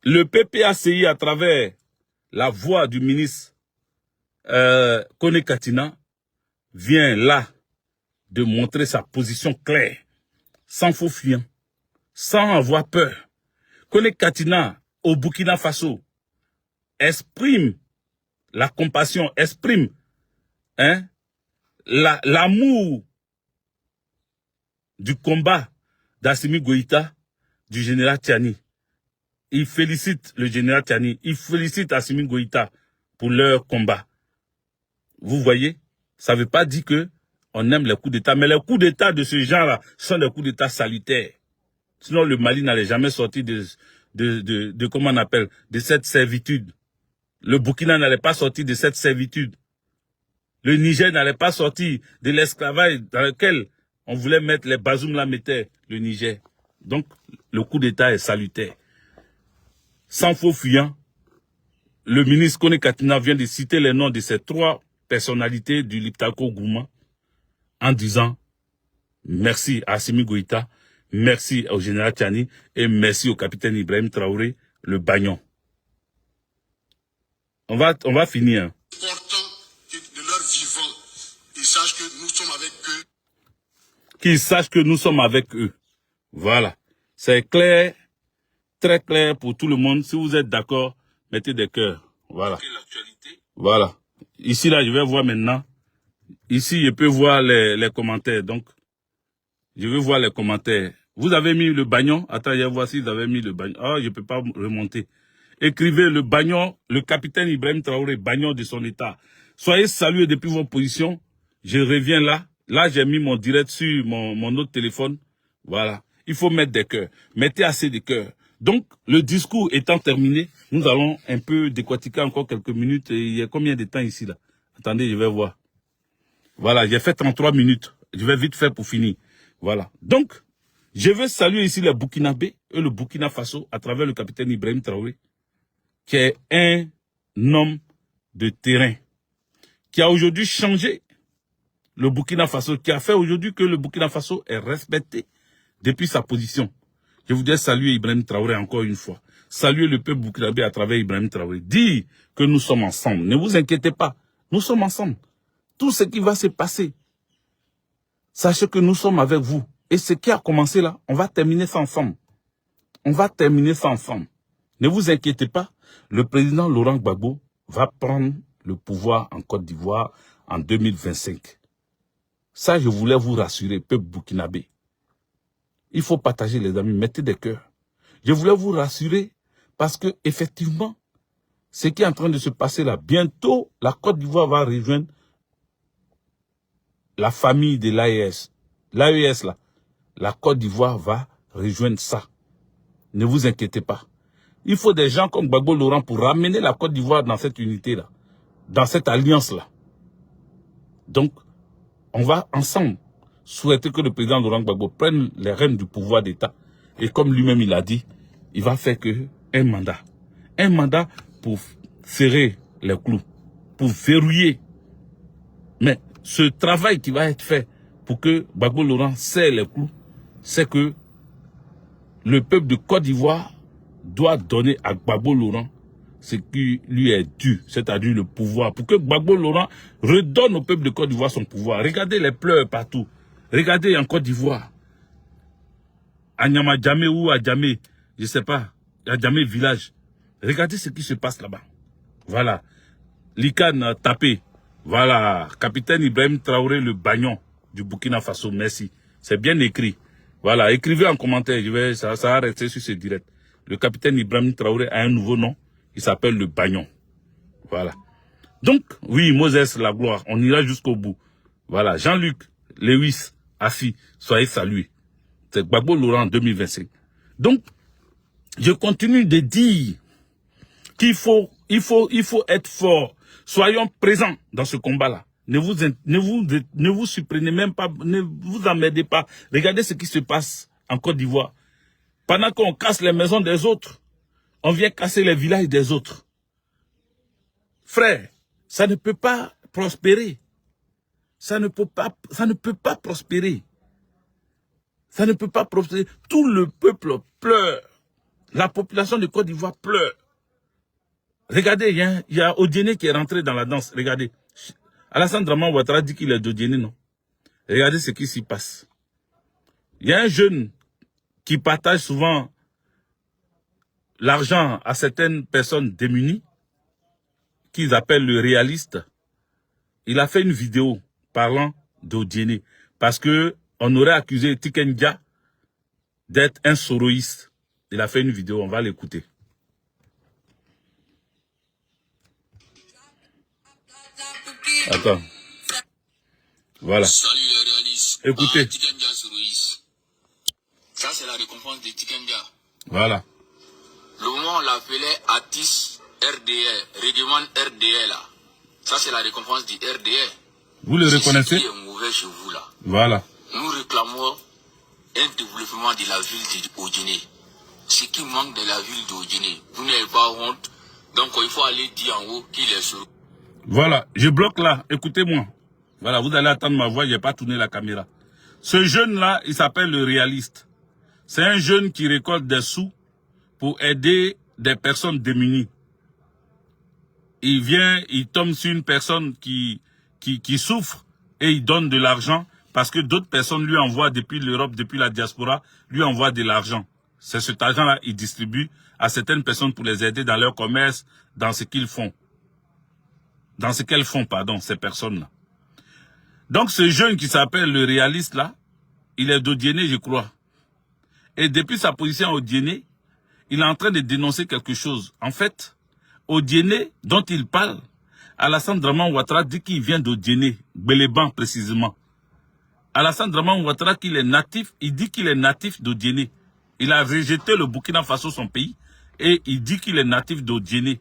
Le PPACI, à travers la voix du ministre Kone Katina, vient là de montrer sa position claire, sans faux fuyant, sans avoir peur. Kone Katina, au Burkina Faso, exprime la compassion, exprime l'amour du combat d'Assimi Goïta, du général Tiani. Il félicite le général Tiani, il félicite Assimi Goïta pour leur combat. Vous voyez, ça ne veut pas dire que on aime les coups d'État, mais les coups d'État de ce genre-là sont des coups d'État salutaires. Sinon, le Mali n'allait jamais sortir de comment on appelle, de cette servitude. Le Burkina n'allait pas sortir de cette servitude. Le Niger n'allait pas sortir de l'esclavage dans lequel on voulait mettre les Bazoum là mettaient le Niger. Donc, le coup d'État est salutaire. Sans faux fuyant, le ministre Kone Katina vient de citer les noms de ces trois personnalités du Liptako Gouma en disant merci à Assimi Goïta, merci au général Tiani et merci au capitaine Ibrahim Traoré, le Bagnon. On va finir. C'est important que de leur vivant, ils sachent que nous sommes avec eux. Qu'ils sachent que nous sommes avec eux. Voilà. C'est clair, très clair pour tout le monde. Si vous êtes d'accord, mettez des cœurs. Voilà. Voilà. Ici, là, je vais voir maintenant. Ici, je peux voir les commentaires. Donc, je vais voir les commentaires. Vous avez mis le Bagnon. Attends, je vais voir si vous avez mis le Bagnon. Ah, je ne peux pas remonter. Écrivez le Bagnon, le capitaine Ibrahim Traoré, Bagnon de son état. Soyez salués depuis vos positions. Je reviens là. Là, j'ai mis mon direct sur mon autre téléphone. Voilà. Il faut mettre des cœurs. Mettez assez de cœurs. Donc, le discours étant terminé, nous allons un peu décortiquer encore quelques minutes. Et il y a combien de temps ici, là? Attendez, je vais voir. Voilà, j'ai fait 33 minutes. Je vais vite faire pour finir. Voilà. Donc, je veux saluer ici les Burkinabés et le Burkina Faso à travers le capitaine Ibrahim Traoré, qui est un homme de terrain, qui a aujourd'hui changé le Burkina Faso, qui a fait aujourd'hui que le Burkina Faso est respecté depuis sa position. Je voudrais saluer Ibrahim Traoré encore une fois. Saluer le peuple burkinabé à travers Ibrahim Traoré. Dire que nous sommes ensemble. Ne vous inquiétez pas. Nous sommes ensemble. Tout ce qui va se passer, sachez que nous sommes avec vous. Et ce qui a commencé là, on va terminer ça ensemble. On va terminer ça ensemble. Ne vous inquiétez pas. Le président Laurent Gbagbo va prendre le pouvoir en Côte d'Ivoire en 2025. Ça, je voulais vous rassurer, peuple burkinabé. Il faut partager, les amis, mettez des cœurs. Je voulais vous rassurer parce que, effectivement, ce qui est en train de se passer là, bientôt, la Côte d'Ivoire va rejoindre la famille de l'AES. L'AES, là, la Côte d'Ivoire va rejoindre ça. Ne vous inquiétez pas. Il faut des gens comme Gbagbo Laurent pour ramener la Côte d'Ivoire dans cette unité-là, dans cette alliance-là. Donc, on va ensemble souhaiter que le président Laurent Gbagbo prenne les rênes du pouvoir d'État. Et comme lui-même il a dit, il va faire que un mandat. Un mandat pour serrer les clous, pour verrouiller. Mais ce travail qui va être fait pour que Gbagbo Laurent serre les clous, c'est que le peuple de Côte d'Ivoire doit donner à Gbagbo Laurent ce qui lui est dû, c'est-à-dire le pouvoir, pour que Gbagbo Laurent redonne au peuple de Côte d'Ivoire son pouvoir. Regardez les pleurs partout. Regardez en Côte d'Ivoire, à Niamadjamé ou à Djamé, je ne sais pas, à Djamé village. Regardez ce qui se passe là-bas. Voilà. Likan tapé. Voilà. Capitaine Ibrahim Traoré, le bagnon du Burkina Faso. Merci. C'est bien écrit. Voilà. Écrivez en commentaire. Ça va rester sur ce direct. Le capitaine Ibrahim Traoré a un nouveau nom. Il s'appelle le bagnon. Voilà. Donc, oui, Moses, la gloire. On ira jusqu'au bout. Voilà. Jean-Luc, Lewis, Afi, soyez salués. C'est Gbagbo Laurent en 2025. Donc, je continue de dire qu'il faut être fort. Soyons présents dans ce combat-là. Ne vous surprenez même pas, ne vous emmerdez pas. Regardez ce qui se passe en Côte d'Ivoire. Pendant qu'on casse les maisons des autres, on vient casser les villages des autres. Frère, ça ne peut pas prospérer. Ça ne peut pas prospérer. Ça ne peut pas prospérer. Tout le peuple pleure. La population de Côte d'Ivoire pleure. Regardez, il y a Odiéné qui est rentré dans la danse. Regardez. Alassane Draman Ouattara dit qu'il est d'Odiéné, non? Regardez ce qui s'y passe. Il y a un jeune qui partage souvent l'argent à certaines personnes démunies, qu'ils appellent le réaliste. Il a fait une vidéo parlant d'Odiéné. Parce que on aurait accusé Tikendia d'être un soroïste. Il a fait une vidéo, on va l'écouter. Attends. Voilà. Salut les réalistes. Écoutez. Tikendia soroïste. Ça c'est la récompense de Tikendia. Voilà. Le moment on l'appelait Atis RDR, règlement RDR là. Ça c'est la récompense du RDR. Vous le reconnaissez? Ce qui est mauvais chez vous là. Voilà. Nous réclamons un développement de la ville d'Odiéné. Ce qui manque de la ville d'Odiéné. Vous n'avez pas honte. Donc il faut aller dire en haut qu'il est sur. Voilà, je bloque là, écoutez-moi. Voilà, vous allez attendre ma voix, je n'ai pas tourné la caméra. Ce jeune-là, il s'appelle le réaliste. C'est un jeune qui récolte des sous pour aider des personnes démunies. Il vient, il tombe sur une personne qui souffre et il donne de l'argent parce que d'autres personnes lui envoient depuis l'Europe, depuis la diaspora, lui envoient de l'argent. C'est cet argent-là qu'il distribue à certaines personnes pour les aider dans leur commerce, dans ce qu'ils font. Dans ce qu'elles font, pardon, ces personnes-là. Donc ce jeune qui s'appelle le réaliste là, il est d'Odiéné, je crois. Et depuis sa position à Odiéné, il est en train de dénoncer quelque chose. En fait, Odiéné, dont il parle, Alassane Draman Ouattara dit qu'il vient d'Odiéné, Béléban précisément. Alassane Draman Ouattara, qu'il est natif, il dit qu'il est natif d'Odiéné. Il a rejeté le Burkina Faso, son pays, et il dit qu'il est natif d'Odiéné.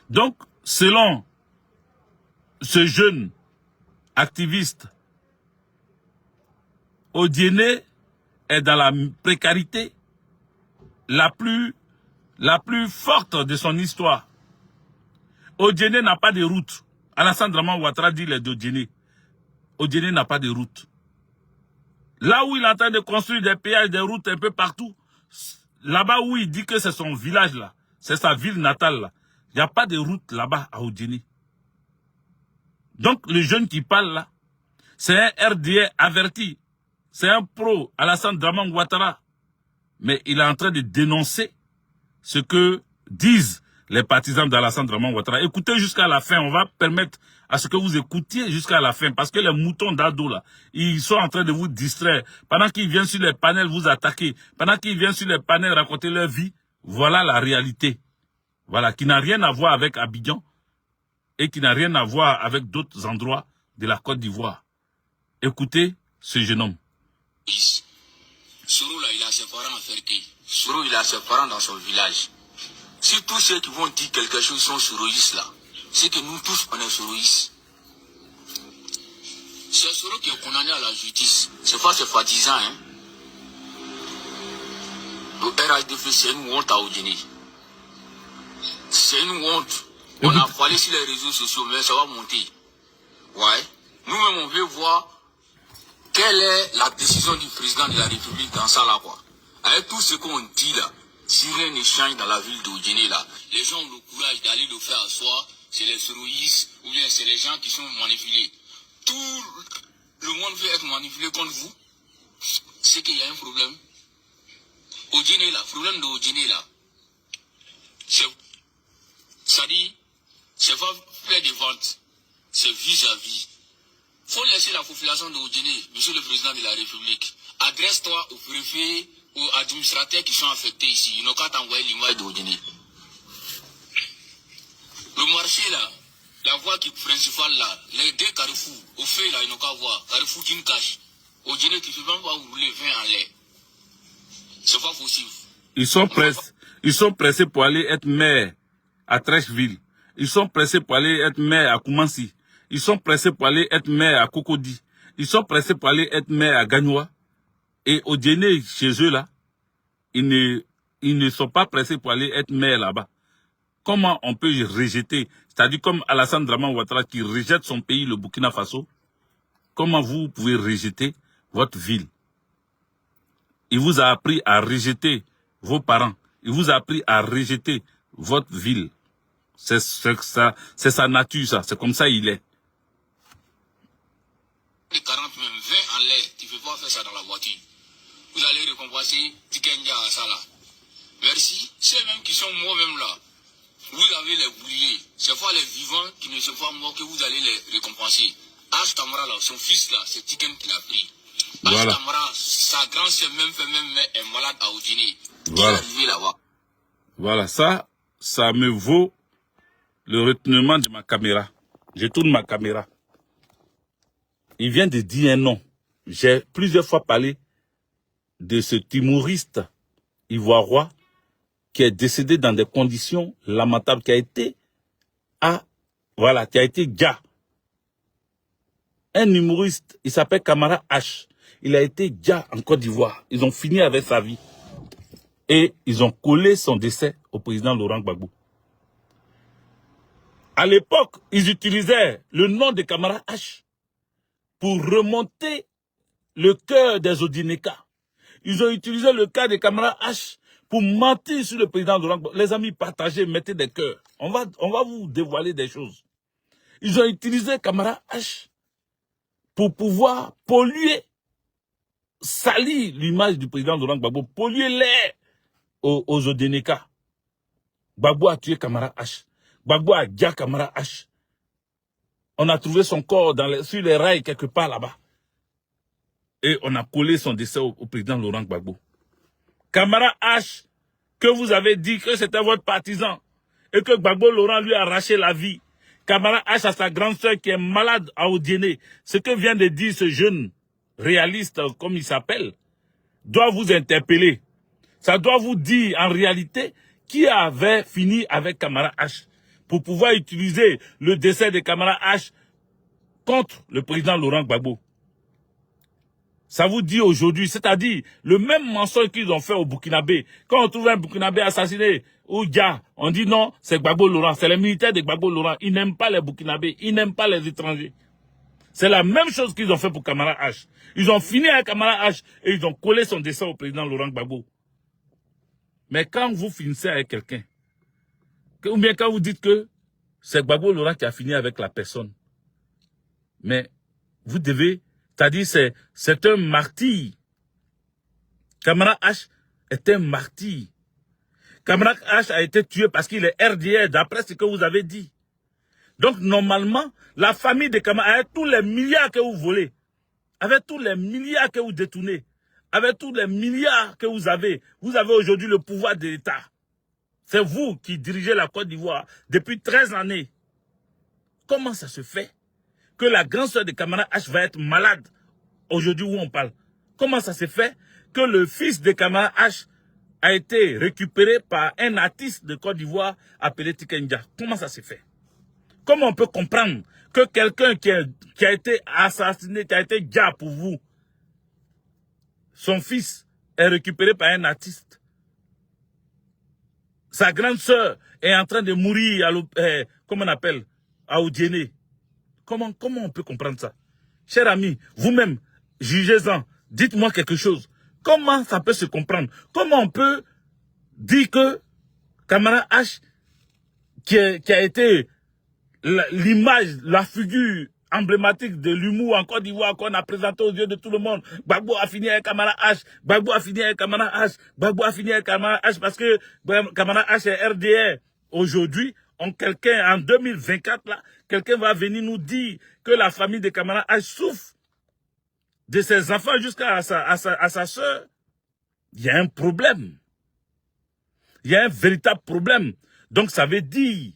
Donc, selon ce jeune activiste, Odiéné est dans la précarité la plus forte de son histoire. Odiéné n'a pas de route. Alassane Draman Ouattara dit les d'Odiéné. Odiéné n'a pas de route. Là où il est en train de construire des péages, des routes un peu partout, là-bas où il dit que c'est son village là, c'est sa ville natale là, il n'y a pas de route là-bas à Odiéné. Donc le jeune qui parle là, c'est un RDA averti, c'est un pro, Alassane Draman Ouattara. Mais il est en train de dénoncer ce que disent les partisans d'Alassane Draman Ouattara. Écoutez jusqu'à la fin, on va permettre à ce que vous écoutiez jusqu'à la fin, parce que les moutons d'Ado là, ils sont en train de vous distraire. Pendant qu'ils viennent sur les panels vous attaquer, pendant qu'ils viennent sur les panels raconter leur vie, voilà la réalité. Voilà, qui n'a rien à voir avec Abidjan et qui n'a rien à voir avec d'autres endroits de la Côte d'Ivoire. Écoutez ce jeune homme. Soro là, il a ses parents à faire qui? Soro, il a ses parents dans son village. Si tous ceux qui vont dire quelque chose sont soroïstes là, c'est que nous tous on est soroïstes. C'est Soro qui est condamné à la justice. C'est pas ses fatisans, hein. Le RHDF, c'est une honte à Odjini. C'est une honte. On a parlé sur les réseaux sociaux, mais ça va monter. Ouais. Nous-mêmes, on veut voir quelle est la décision du président de la République dans ça là, quoi. Avec tout ce qu'on dit là, si rien ne change dans la ville d'Odjini là, les gens ont le courage d'aller le faire asseoir, c'est les soroïstes, ou bien c'est les gens qui sont manipulés. Tout le monde veut être manipulé contre vous. C'est qu'il y a un problème. Odjini là, problème d'Odjini là, ça dit, c'est pas faire des ventes, c'est vis-à-vis. Faut laisser la population d'Odjini, monsieur le président de la République. Adresse-toi au préfet, aux administrateurs qui sont affectés ici. Ils n'ont qu'à t'envoyer l'image d'Odjini. Le marché là, la voie qui principale là, les deux carrefours, au fait là, ils n'ont qu'à voir. Carrefour qui nous cache. Odjini qui ne peut même pas rouler 20 en l'air. C'est pas possible. Ils sont pressés pour aller être maire à Trècheville. Ils sont pressés pour aller être maire à Koumansi. Ils sont pressés pour aller être maire à Cocody. Ils sont pressés pour aller être maire à Gagnoua. Et Odjini, chez eux là, ils ne sont pas pressés pour aller être maire là-bas. Comment on peut rejeter, c'est-à-dire comme Alassane Draman Ouattara qui rejette son pays, le Burkina Faso, comment vous pouvez rejeter votre ville? Il vous a appris à rejeter vos parents. Il vous a appris à rejeter votre ville. C'est sa nature, ça. C'est comme ça il est. 40 même 20 en l'air, tu ne peux pas faire ça dans la voiture. Vous allez récompenser Tikenja à ça là. Merci. Ceux-mêmes qui sont morts-même là, vous avez les bouliers. C'est pas les vivants qui ne sont pas morts que vous allez les récompenser. H. Tamara là, son fils là, c'est Tiken qui l'a pris. Voilà. H. Tamara, sa grand-sœur même est malade à Odjini. Voilà. Il est arrivé là-bas. Voilà, ça me vaut le retenement de ma caméra. Je tourne ma caméra. Il vient de dire un nom. J'ai plusieurs fois parlé de ce humoriste ivoirien qui est décédé dans des conditions lamentables, qui a été gars. Un humoriste, il s'appelle Camara H. Il a été gars en Côte d'Ivoire. Ils ont fini avec sa vie. Et ils ont collé son décès au président Laurent Gbagbo. À l'époque, ils utilisaient le nom de Camara H pour remonter le cœur des Odinéka. Ils ont utilisé le cas de Camara H pour mentir sur le président Laurent Gbagbo. Les amis, partagez, mettez des cœurs. On va vous dévoiler des choses. Ils ont utilisé Camara H pour pouvoir polluer, salir l'image du président Laurent Gbagbo, polluer l'air aux Odinéka. Gbagbo a tué Camara H. Gbagbo a gagné Camara H. On a trouvé son corps sur les rails quelque part là-bas. Et on a collé son décès au président Laurent Gbagbo. Camara H, que vous avez dit que c'était votre partisan et que Gbagbo Laurent lui a arraché la vie. Camara H a sa grande sœur qui est malade à Odjini. Ce que vient de dire ce jeune réaliste, comme il s'appelle, doit vous interpeller. Ça doit vous dire en réalité qui avait fini avec Camara H pour pouvoir utiliser le décès de Camara H contre le président Laurent Gbagbo. Ça vous dit aujourd'hui, c'est-à-dire le même mensonge qu'ils ont fait au Burkinabé. Quand on trouve un Burkinabé assassiné ou gars, on dit non, c'est Gbagbo Laurent, c'est les militaires de Gbagbo Laurent. Ils n'aiment pas les Burkinabés, ils n'aiment pas les étrangers. C'est la même chose qu'ils ont fait pour Camara H. Ils ont fini avec Camara H et ils ont collé son décès au président Laurent Gbagbo. Mais quand vous finissez avec quelqu'un, ou bien quand vous dites que c'est Gbagbo Laurent qui a fini avec la personne, mais vous devez, c'est-à-dire c'est un martyr. Camara H est un martyr. Camara H a été tué parce qu'il est RDR, d'après ce que vous avez dit. Donc normalement, la famille de Camara, avec tous les milliards que vous volez, avec tous les milliards que vous détournez, avec tous les milliards que vous avez aujourd'hui le pouvoir de l'État. C'est vous qui dirigez la Côte d'Ivoire depuis 13 années. Comment ça se fait que la grande sœur de Camara H va être malade aujourd'hui où on parle. Comment ça s'est fait que le fils de Kamara H a été récupéré par un artiste de Côte d'Ivoire appelé Tikenja? Comment ça s'est fait? Comment on peut comprendre que quelqu'un qui a été assassiné, qui a été déjà pour vous, son fils est récupéré par un artiste? Sa grande sœur est en train de mourir à comment on appelle, à Odiéné. Comment on peut comprendre ça? Cher ami, vous-même, jugez-en, dites-moi quelque chose. Comment ça peut se comprendre? Comment on peut dire que Kamara H, qui a été l'image, la figure emblématique de l'humour en Côte d'Ivoire qu'on a présenté aux yeux de tout le monde, Gbagbo a fini avec Kamara H, Gbagbo a fini avec Kamara H, Gbagbo a fini avec Kamara H parce que Kamara H est RDR. Aujourd'hui, quelqu'un en 2024 là, quelqu'un va venir nous dire que la famille de Kamara H souffre de ses enfants jusqu'à sa soeur. Il y a un problème. Il y a un véritable problème. Donc ça veut dire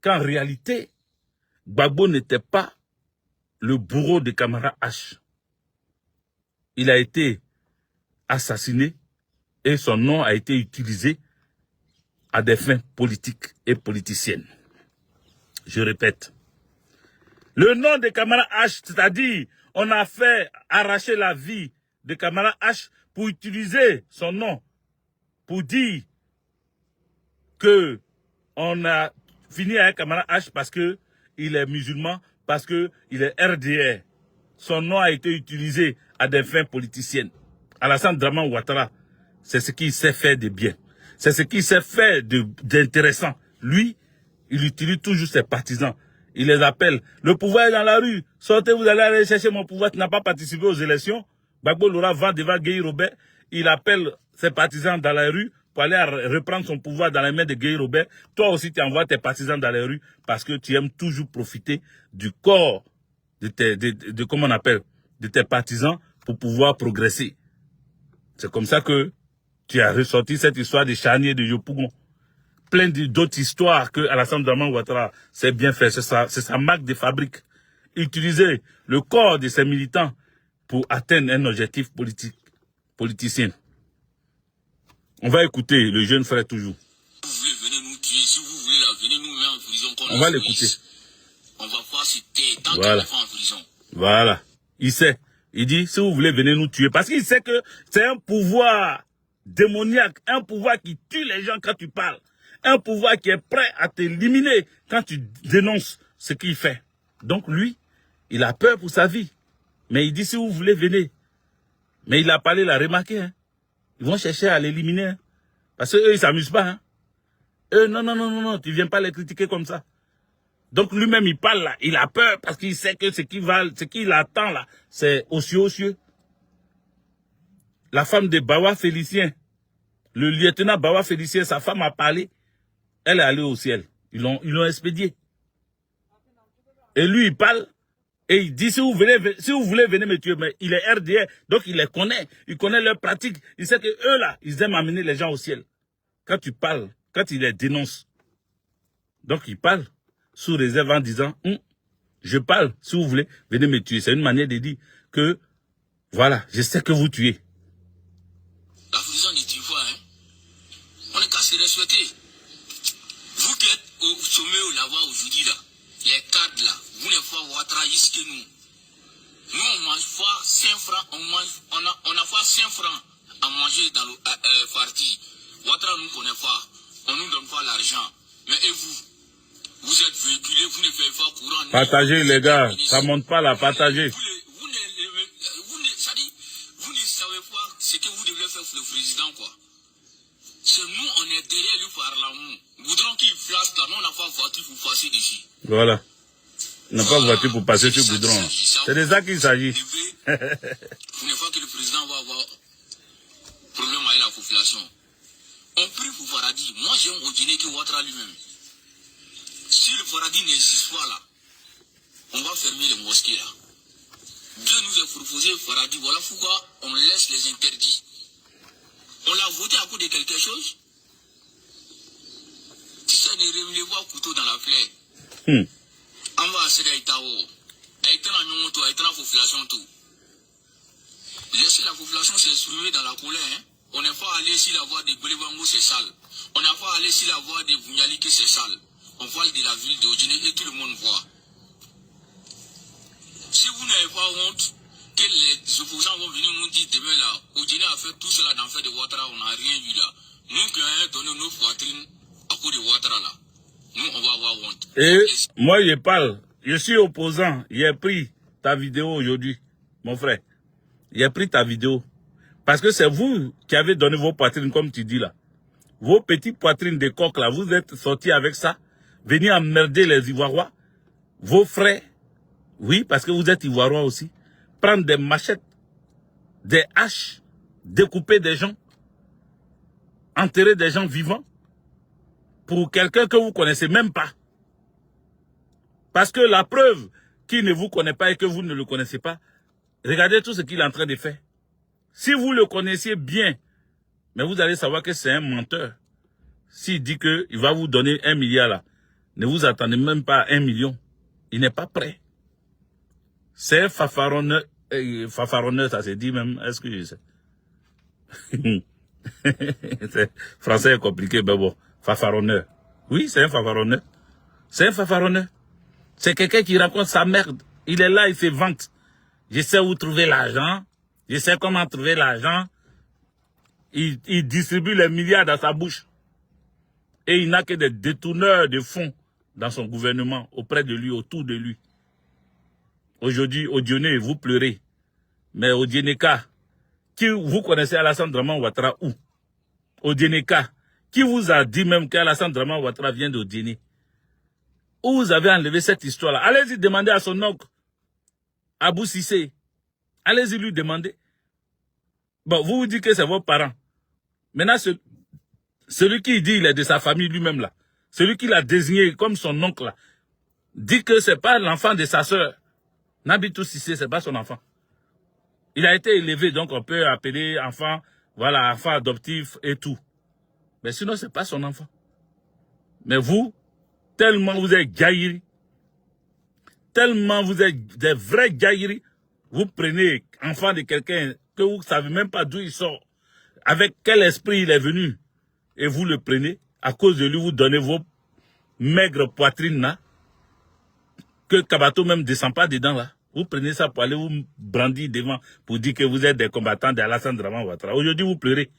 qu'en réalité, Gbagbo n'était pas le bourreau de Kamara H. Il a été assassiné et son nom a été utilisé à des fins politiques et politiciennes. Je répète. Le nom de Kamara H, c'est-à-dire, on a fait arracher la vie de Kamara H pour utiliser son nom, pour dire que on a fini avec Kamara H parce que il est musulman, parce que il est RDR. Son nom a été utilisé à des fins politiciennes. Alassane Dramane Ouattara, c'est ce qu'il sait faire de bien. C'est ce qu'il sait faire d'intéressant. Lui, il utilise toujours ses partisans. Il les appelle. Le pouvoir est dans la rue. Sortez, vous allez aller chercher mon pouvoir. Tu n'as pas participé aux élections. Gbagbo Laurent va devant Gueye Robert. Il appelle ses partisans dans la rue pour aller reprendre son pouvoir dans les mains de Gueye Robert. Toi aussi, tu envoies tes partisans dans les rues parce que tu aimes toujours profiter du corps comment on appelle, de tes partisans pour pouvoir progresser. C'est comme ça que tu as ressorti cette histoire de charnier de Yopougon. Plein d'autres histoires que Alassane Dramane Ouattara sait bien faire. C'est sa marque de fabrique. Utiliser le corps de ses militants pour atteindre un objectif politicien. On va écouter le jeune frère toujours. Si vous voulez venir nous tuer, si vous voulez venir nous mettre en prison, on va l'écouter. On va pas citer tant voilà. qu'on fait en prison. Voilà. Il sait. Il dit, si vous voulez venir nous tuer. Parce qu'il sait que c'est un pouvoir démoniaque, un pouvoir qui tue les gens quand tu parles. Un pouvoir qui est prêt à t'éliminer quand tu dénonces ce qu'il fait. Donc lui, il a peur pour sa vie. Mais il dit, si vous voulez, venez. Mais il a parlé, il a remarqué. Hein. Ils vont chercher à l'éliminer. Hein. Parce qu'eux, ils ne s'amusent pas. Hein. Eux, non, tu ne viens pas les critiquer comme ça. Donc lui-même, il parle là. Il a peur parce qu'il sait que ce qu'il attend là, c'est aux cieux. La femme de Bawa Félicien, le lieutenant Bawa Félicien, sa femme a parlé. Elle est allée au ciel. Ils l'ont expédié. Et lui, il parle. Et il dit, si vous voulez, venez me tuer. Mais il est RDR. Donc, il les connaît. Il connaît leurs pratiques. Il sait que eux, là, ils aiment amener les gens au ciel. Quand tu parles, quand il les dénonce. Donc, il parle sous réserve en disant, je parle, si vous voulez, venez me tuer. C'est une manière de dire que, voilà, je sais que vous tuez. La prison ne tue pas, hein. On est qu'à se respecter. Vous qui êtes au sommet là-bas aujourd'hui, là, les cadres là, vous les fois Ouattara jusqu'à nous. Nous, on mange fois 5 francs, on a fois 5 francs à manger dans le parti. Ouattara nous connaît pas, on nous donne pas l'argent. Mais et vous êtes véhiculés, vous ne faites pas courant. Partagez les gars, ça monte pas là, partagez. Vous ne savez pas ce que vous devez faire pour le président, quoi. C'est nous, on est derrière lui par l'amour. Goudron qui flasque là, nous on n'a pas voiture pour passer dessus. Voilà. On n'a pas voiture pour passer sur Goudron. C'est de ça qu'il s'agit. Vous ne voyez que le président va avoir problème avec la population. On prie pour Faradi. Moi j'ai un Odine qui Ouattara lui-même. Si le Faradi n'existe pas là, on va fermer les mosquées là. Dieu nous a proposé Faradi. Voilà pourquoi on laisse les interdits. On l'a voté à cause de quelque chose. Si ça ne remet pas couteau dans la plaie, on va accéder à Itao. À Itao, à la population tout. Laissez la population s'exprimer dans la colère. Hein. On n'est pas allé ici la voie de Golevango, c'est sale. On n'a pas allé ici la voie de Bunyaliki, c'est sale. On parle de la ville d'Odjine et tout le monde voit. Si vous n'avez pas honte, que les opposants vont venir nous dire demain là, Odjine a fait tout cela dans le fait de Ouattara, on n'a rien vu là. Nous qui avons donné nos poitrines à cause de Ouattara là, nous on va avoir honte. Et moi je parle, je suis opposant, j'ai pris ta vidéo aujourd'hui, mon frère. J'ai pris ta vidéo. Parce que c'est vous qui avez donné vos poitrines, comme tu dis là. Vos petites poitrines de coq là, vous êtes sortis avec ça. Venir emmerder les Ivoiriens. Vos frères, oui, parce que vous êtes Ivoiriens aussi. Prendre des machettes, des haches, découper des gens, enterrer des gens vivants. Pour quelqu'un que vous ne connaissez même pas. Parce que la preuve qu'il ne vous connaît pas et que vous ne le connaissez pas, regardez tout ce qu'il est en train de faire. Si vous le connaissiez bien, mais vous allez savoir que c'est un menteur. S'il dit qu'il va vous donner 1 milliard là, ne vous attendez même pas à 1 million. Il n'est pas prêt. C'est un fafaronneur. Fafaronneur, ça se dit même, est-ce que je sais? Français est compliqué, mais bon. Fafaronneur. Oui, c'est un fafaronneur. C'est un fafaronneur. C'est quelqu'un qui raconte sa merde. Il est là, il se vante. Je sais où trouver l'argent. Je sais comment trouver l'argent. Il distribue les milliards dans sa bouche. Et il n'a que des détourneurs de fonds dans son gouvernement, auprès de lui, autour de lui. Aujourd'hui, Odione, vous pleurez. Mais Odioneka, qui vous connaissez Alassane Draman Ouattara où? Odioneka, qui vous a dit même qu'Alassane Draman Ouattara vient d'Odione? Où vous avez enlevé cette histoire-là? Allez-y demander à son oncle, Abou Sissé. Allez-y lui demander. Bon, vous vous dites que c'est vos parents. Maintenant, celui qui dit il est de sa famille lui-même là, celui qui l'a désigné comme son oncle là, dit que c'est pas l'enfant de sa sœur. Nabitou Sissé, c'est pas son enfant. Il a été élevé, donc on peut appeler enfant, voilà, enfant adoptif et tout. Mais sinon, c'est pas son enfant. Mais vous, tellement vous êtes gaïri, tellement vous êtes des vrais gaïri, vous prenez enfant de quelqu'un que vous ne savez même pas d'où il sort, avec quel esprit il est venu, et vous le prenez, à cause de lui, vous donnez vos maigres poitrines là, que Kabato même ne descend pas dedans là. Vous prenez ça pour aller vous brandir devant, pour dire que vous êtes des combattants d'Alassane Draman Ouattara. Aujourd'hui, vous pleurez.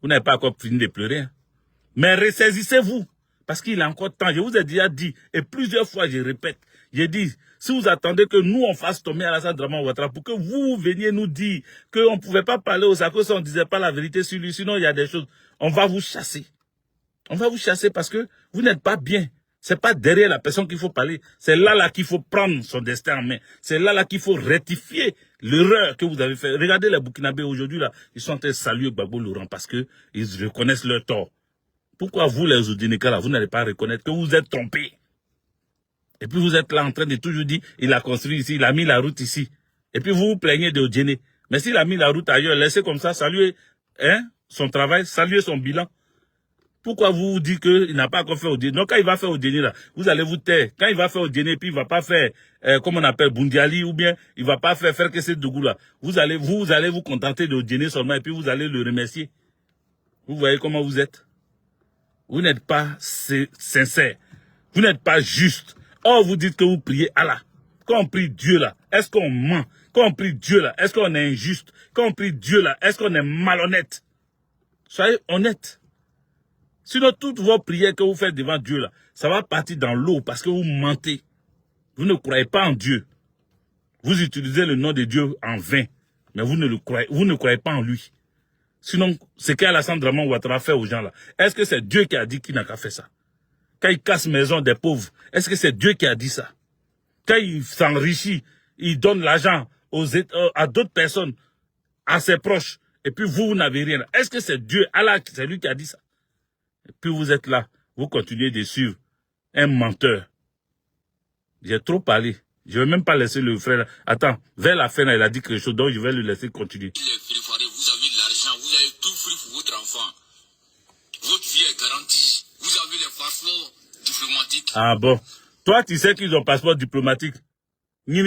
Vous n'avez pas encore fini de pleurer. Hein. Mais ressaisissez-vous. Parce qu'il a encore temps. Je vous ai déjà dit, et plusieurs fois je répète, j'ai dit, si vous attendez que nous on fasse tomber Alassane Draman Ouattara, pour que vous veniez nous dire qu'on ne pouvait pas parler aux Sakos si on ne disait pas la vérité sur lui, sinon il y a des choses, on va vous chasser. On va vous chasser parce que vous n'êtes pas bien. C'est pas derrière la personne qu'il faut parler. C'est là qu'il faut prendre son destin en main. C'est là qu'il faut rectifier l'erreur que vous avez faite. Regardez les Burkinabés aujourd'hui là, ils sont en train de saluer Gbagbo Laurent parce que ils reconnaissent leur tort. Pourquoi vous les Odineka là, vous n'allez pas reconnaître que vous êtes trompés? Et puis vous êtes là en train de toujours dire, il a construit ici, il a mis la route ici. Et puis vous vous plaignez de Odjene. Mais s'il a mis la route ailleurs, laissez comme ça, saluer son travail, saluer son bilan. Pourquoi vous dites qu'il n'a pas encore fait Odjene? Donc quand il va faire Odjene là, vous allez vous taire. Quand il va faire Odjene, puis il va pas faire, comme on appelle, Bundiali, ou bien il va pas faire que c'est Dougou là. Vous allez vous contenter de Odjene seulement, et puis vous allez le remercier. Vous voyez comment vous êtes? Vous n'êtes pas sincère. Vous n'êtes pas juste. Or, vous dites que vous priez Allah. Quand on prie Dieu là, est-ce qu'on ment? Quand on prie Dieu là, est-ce qu'on est injuste? Quand on prie Dieu là, est-ce qu'on est malhonnête? Soyez honnête. Sinon, toutes vos prières que vous faites devant Dieu là, ça va partir dans l'eau parce que vous mentez. Vous ne croyez pas en Dieu. Vous utilisez le nom de Dieu en vain. Mais vous ne croyez pas en lui. Sinon, ce qu'Alassane Draman Ouattara fait aux gens là, est-ce que c'est Dieu qui a dit qu'il n'a qu'à faire ça? Quand il casse maison des pauvres, est-ce que c'est Dieu qui a dit ça? Quand il s'enrichit, il donne l'argent à d'autres personnes, à ses proches, et puis vous n'avez rien. Est-ce que c'est Dieu, Allah, c'est lui qui a dit ça? Et puis vous êtes là, vous continuez de suivre un menteur. J'ai trop parlé. Je ne vais même pas laisser le frère. Attends, vers la fin, il a dit quelque chose, donc je vais le laisser continuer. Vous avez de l'argent, vous avez tout fait pour votre enfant. Votre vie est garantie. Vous avez les passeports diplomatiques. Ah bon. Toi, tu sais qu'ils ont passeport diplomatique. Ils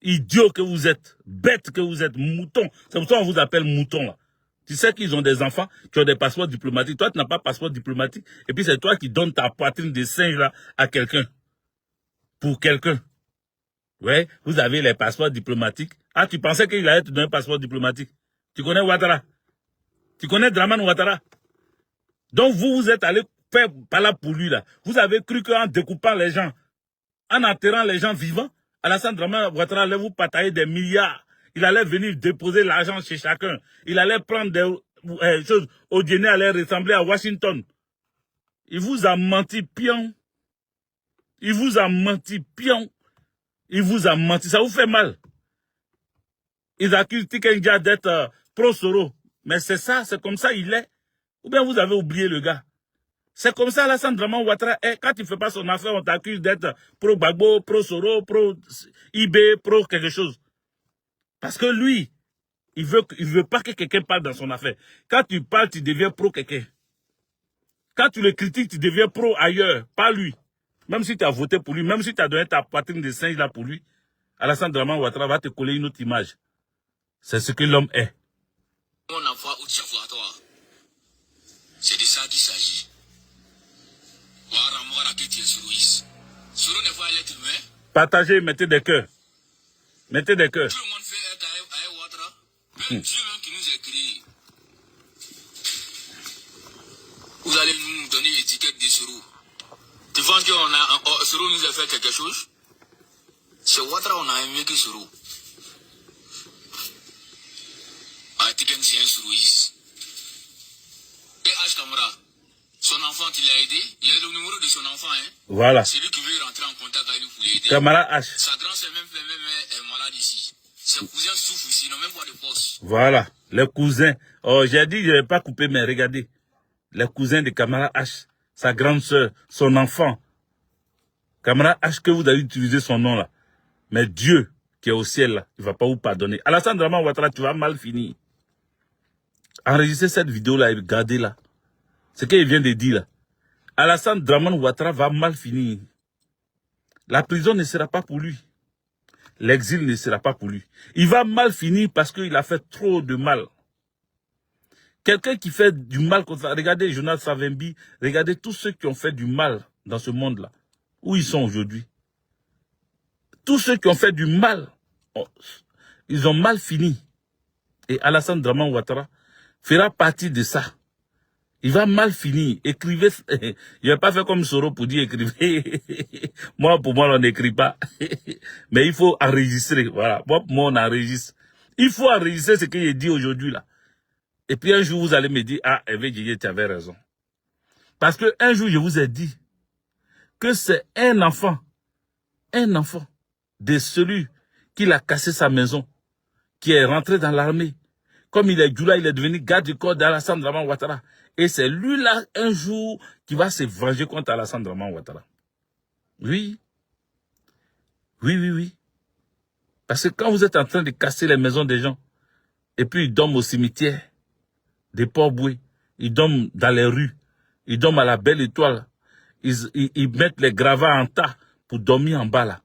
Idiot que vous êtes, bête que vous êtes, mouton. C'est pour ça qu'on vous appelle mouton là. Tu sais qu'ils ont des enfants qui ont des passeports diplomatiques. Toi, tu n'as pas de passeport diplomatique. Et puis c'est toi qui donnes ta poitrine de singe là à quelqu'un. Pour quelqu'un. Ouais, vous avez les passeports diplomatiques. Ah, tu pensais qu'il allait te donner un passeport diplomatique. Tu connais Ouattara? Tu connais Dramane Ouattara? Donc vous êtes allé faire par là pour lui là. Vous avez cru qu'en découpant les gens, en enterrant les gens vivants, Alassane Dramane Ouattara allait vous partager des milliards. Il allait venir déposer l'argent chez chacun. Il allait prendre des choses. Odiene allait ressembler à Washington. Il vous a menti, pion. Il vous a menti, pion. Il vous a menti. Ça vous fait mal. Ils accusent Tikenja d'être pro-Soro. Mais c'est ça, c'est comme ça il est. Ou bien vous avez oublié le gars. C'est comme ça Alassane Dramane Ouattara est. Quand il ne fait pas son affaire, on t'accuse d'être pro-Gbagbo, pro-Soro, pro-IB, pro quelque chose. Parce que lui, il veut pas que quelqu'un parle dans son affaire. Quand tu parles, tu deviens pro quelqu'un. Quand tu le critiques, tu deviens pro ailleurs, pas lui. Même si tu as voté pour lui, même si tu as donné ta poitrine de singe là pour lui, Alassane Dramane Ouattara va te coller une autre image. C'est ce que l'homme est. C'est de ça qu'il s'agit. Partagez, mettez des cœurs. Mettez des cœurs. Tout le monde fait être à Ouattara. Même Dieu même qui nous a créés. Vous allez nous donner l'étiquette de Soro. Tu penses que Soro nous a fait quelque chose? C'est Ouattara on a aimé que Soro. Atiken c'est un Soroïs. Et H Kamara, son enfant il l'a aidé. Il a le numéro de son enfant. Hein. Voilà. C'est lui qui veut rentrer en contact avec lui pour l'aider. Kamara H. Sa grand-sœur même est malade ici. Ses cousins souffrent ici, ils n'ont même pas de poste. Voilà, les cousins. Oh, j'ai dit, je ne vais pas couper, mais regardez. Les cousins de Kamara H, sa grande sœur, son enfant. Kamara H, que vous avez utilisé son nom là. Mais Dieu, qui est au ciel là, il ne va pas vous pardonner. Alassane Dramane Ouattara, tu vas mal finir. Enregistrez cette vidéo là et regardez là. Ce qu'il vient de dire là. Alassane Dramane Ouattara va mal finir. La prison ne sera pas pour lui. L'exil ne sera pas pour lui. Il va mal finir parce qu'il a fait trop de mal. Quelqu'un qui fait du mal comme ça, regardez Jonas Savimbi, regardez tous ceux qui ont fait du mal dans ce monde-là. Où ils sont aujourd'hui. Tous ceux qui ont fait du mal, ils ont mal fini. Et Alassane Dramane Ouattara fera partie de ça. Il va mal finir. Écrivez. Je ne vais pas faire comme Soro pour dire écrivez. Pour moi, on n'écrit pas. Mais il faut enregistrer. Voilà. Pour moi, on enregistre. Il faut enregistrer ce que j'ai dit aujourd'hui là. Et puis un jour, vous allez me dire, ah, Hervé Djidjié, tu avais raison. Parce que un jour, je vous ai dit que c'est un enfant de celui qui a cassé sa maison, qui est rentré dans l'armée. Comme il est Djoula, il est devenu garde du corps d'Alassane Dramane Ouattara. Et c'est lui-là, un jour, qui va se venger contre Alassane Dramane Ouattara. Oui. Oui, oui, oui. Parce que quand vous êtes en train de casser les maisons des gens, et puis ils dorment au cimetière, des Port-Boué, ils dorment dans les rues, ils dorment à la Belle Étoile, ils mettent les gravats en tas pour dormir en bas là.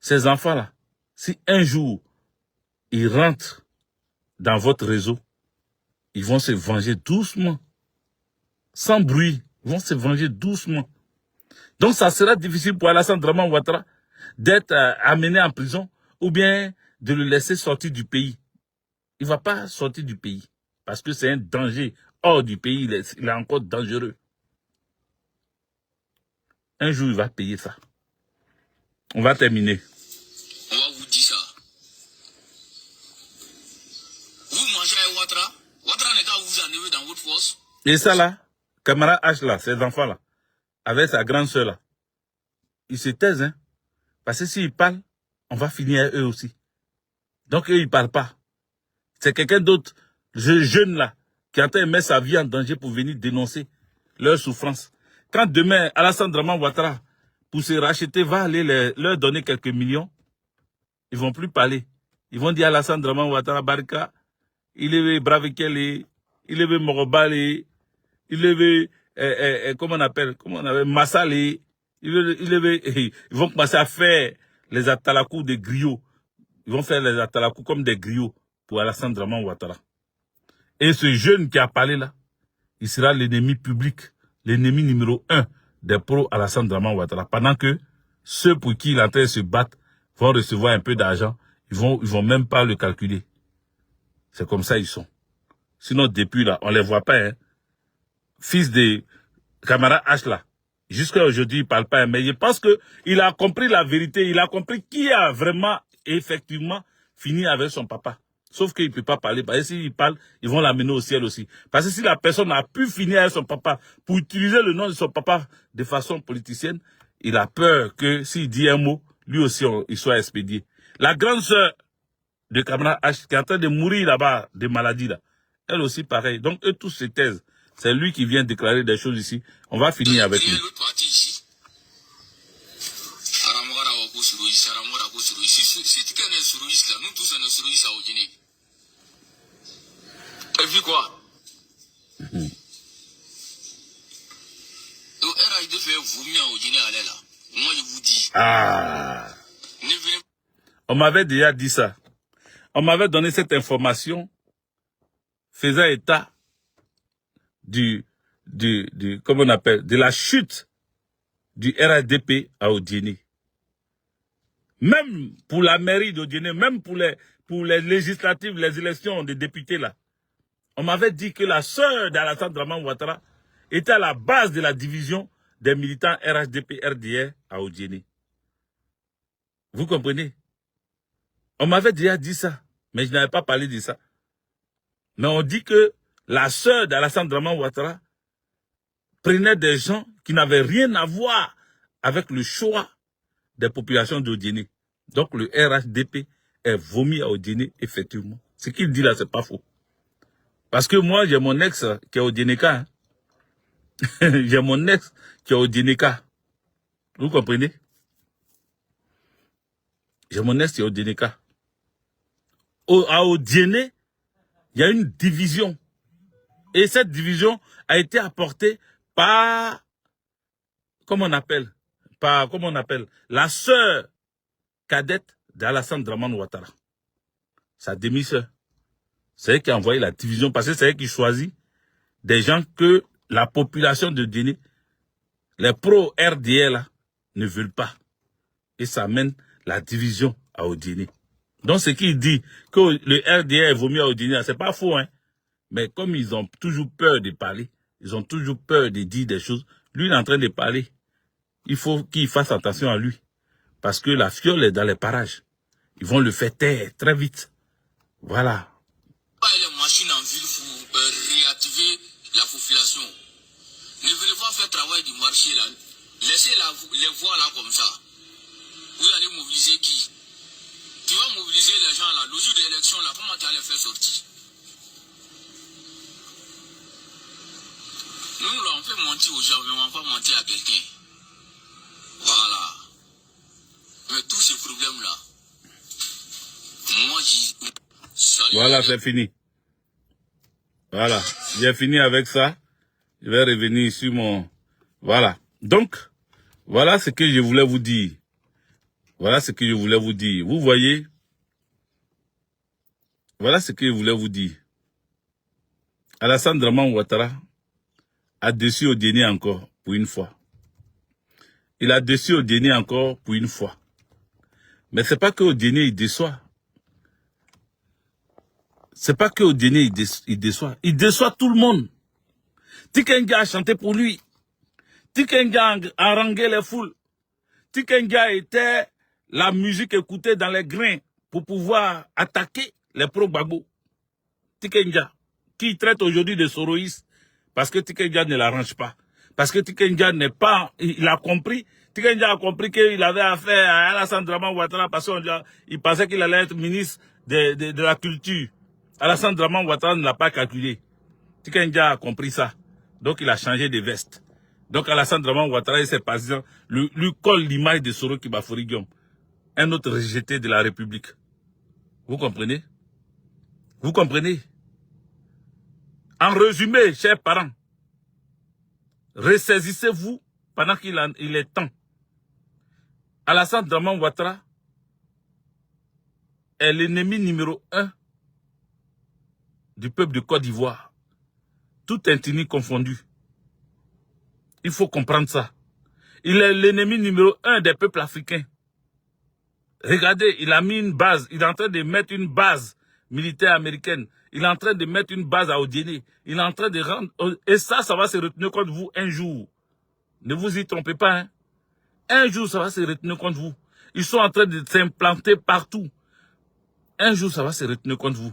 Ces enfants-là, si un jour, ils rentrent dans votre réseau, ils vont se venger doucement, sans bruit, ils vont se venger doucement. Donc ça sera difficile pour Alassane Dramane Ouattara d'être amené en prison ou bien de le laisser sortir du pays. Il ne va pas sortir du pays parce que c'est un danger hors du pays, il est encore dangereux. Un jour, il va payer ça. On va terminer. On va vous dire ça. Vous mangez à Ouattara. Ouattara n'est qu'à vous enlever dans votre force. Et ça là, Kamara H là, ces enfants là, avec sa grande soeur là, ils se taisent, hein. Parce que s'ils parlent, on va finir à eux aussi. Donc eux, ils ne parlent pas. C'est quelqu'un d'autre, jeune là, qui est en train de mettre sa vie en danger pour venir dénoncer leur souffrance. Quand demain, Alassane Dramane Ouattara, pour se racheter, va aller leur donner quelques millions, ils ne vont plus parler. Ils vont dire Alassane Dramane Ouattara Barika, il est Bravikele, il est Morobale, il est, comment on appelle, Massale, ils vont commencer à faire les atalakou de griots Ils vont faire les Atalakou comme des griots pour Alassane Draman Ouattara. Et ce jeune qui a parlé là, il sera l'ennemi public, l'ennemi numéro 1 des pro-Alassane Draman Ouattara. Pendant que ceux pour qui il est en train de se battre vont recevoir un peu d'argent, ils vont même pas le calculer. C'est comme ça ils sont. Sinon, depuis là, on les voit pas, hein. Fils de camarade H là. Jusqu'à aujourd'hui, il parle pas, mais je pense que il a compris la vérité, il a compris qui a vraiment, effectivement, fini avec son papa. Sauf qu'il peut pas parler, parce que s'il parle, ils vont l'amener au ciel aussi. Parce que si la personne a pu finir avec son papa, pour utiliser le nom de son papa de façon politicienne, il a peur que s'il dit un mot, lui aussi, il soit expédié. La grande sœur de camarade H, qui est en train de mourir là-bas, de maladie là, elle aussi pareil. Donc, eux tous se taisent. C'est lui qui vient déclarer des choses ici. On va finir avec lui. Et puis quoi? Moi je vous dis. Ah. On m'avait déjà dit ça. On m'avait donné cette information faisant état comment on appelle, de la chute du RHDP à Odiéné. Même pour la mairie d'Odiéné, même pour les législatives, les élections des députés là. On m'avait dit que la sœur d'Alassane Draman Ouattara était à la base de la division des militants RHDP-RDR à Odiéné. Vous comprenez? On m'avait déjà dit ça, mais je n'avais pas parlé de ça. Mais on dit que la sœur d'Alassane Draman Ouattara prenait des gens qui n'avaient rien à voir avec le choix des populations d'Odiéné. Donc le RHDP est vomi à Odiéné, effectivement. Ce qu'il dit là, c'est pas faux. Parce que moi, j'ai mon ex qui est Odiénéka. Hein. J'ai mon ex qui est Odiénéka. Vous comprenez? J'ai mon ex qui est Odiénéka. À Odiéné, il y a une division. Et cette division a été apportée par, comment on appelle, la sœur cadette d'Alassane Draman Ouattara. Sa demi-sœur. C'est elle qui a envoyé la division parce que c'est elle qui choisit des gens que la population de Guinée, les pro-RDR là, ne veulent pas. Et ça amène la division à Odiéné. Donc ce qu'il dit que le RDR est vomi à Odiéné, c'est pas faux, hein. Mais comme ils ont toujours peur de parler, ils ont toujours peur de dire des choses, lui il est en train de parler. Il faut qu'il fasse attention à lui. Parce que la fiole est dans les parages. Ils vont le faire taire très vite. Voilà. Les machines en ville pour réactiver la population. Ne venez pas faire travail du marché là. Laissez les voix là comme ça. Vous allez mobiliser qui? Tu vas mobiliser les gens là. Le jour de l'élection là, comment tu vas les faire sortir? Nous là, on peut mentir aux gens, mais on ne va pas mentir à quelqu'un. Voilà. Mais tous ces problèmes là, moi j'y... Voilà, c'est fini. Voilà, j'ai fini avec ça. Je vais revenir sur mon... Voilà. Donc, voilà ce que je voulais vous dire. Voilà ce que je voulais vous dire. Vous voyez, voilà ce que je voulais vous dire. Alassane Draman Ouattara a déçu Odiéné encore pour une fois. Il a déçu Odiéné encore pour une fois. Mais c'est pas que Odiéné il déçoit. C'est pas que Odiéné il déçoit. Il déçoit tout le monde. Tikenga a chanté pour lui. Tikenga a harangué les foules. Tikenga était la musique écoutée dans les grains pour pouvoir attaquer les pro-Gbagbo. Tikenga, qui traite aujourd'hui de soroïstes, parce que Tikenga ne l'arrange pas. Parce que Tikenga n'est pas... Il a compris. Tikenga a compris qu'il avait affaire à Alassane Draman Ouattara parce qu'il pensait qu'il allait être ministre de la culture. Alassane Draman Ouattara ne l'a pas calculé. Tikenga a compris ça. Donc il a changé de veste. Donc Alassane Draman Ouattara et ses partisans lui colle l'image de Soro Kibafori Guillaume. Un autre rejeté de la République. Vous comprenez? Vous comprenez? En résumé, chers parents, ressaisissez-vous pendant qu'il est temps. Alassane Draman Ouattara est l'ennemi numéro 1 du peuple de Côte d'Ivoire. Tout ethnie confondu. Il faut comprendre ça. Il est l'ennemi numéro 1 des peuples africains. Regardez, il a mis une base. Il est en train de mettre une base militaire américaine. Il est en train de mettre une base à Odiéné. Il est en train de rendre... Et ça va se retenir contre vous un jour. Ne vous y trompez pas. Hein? Un jour, ça va se retenir contre vous. Ils sont en train de s'implanter partout. Un jour, ça va se retenir contre vous.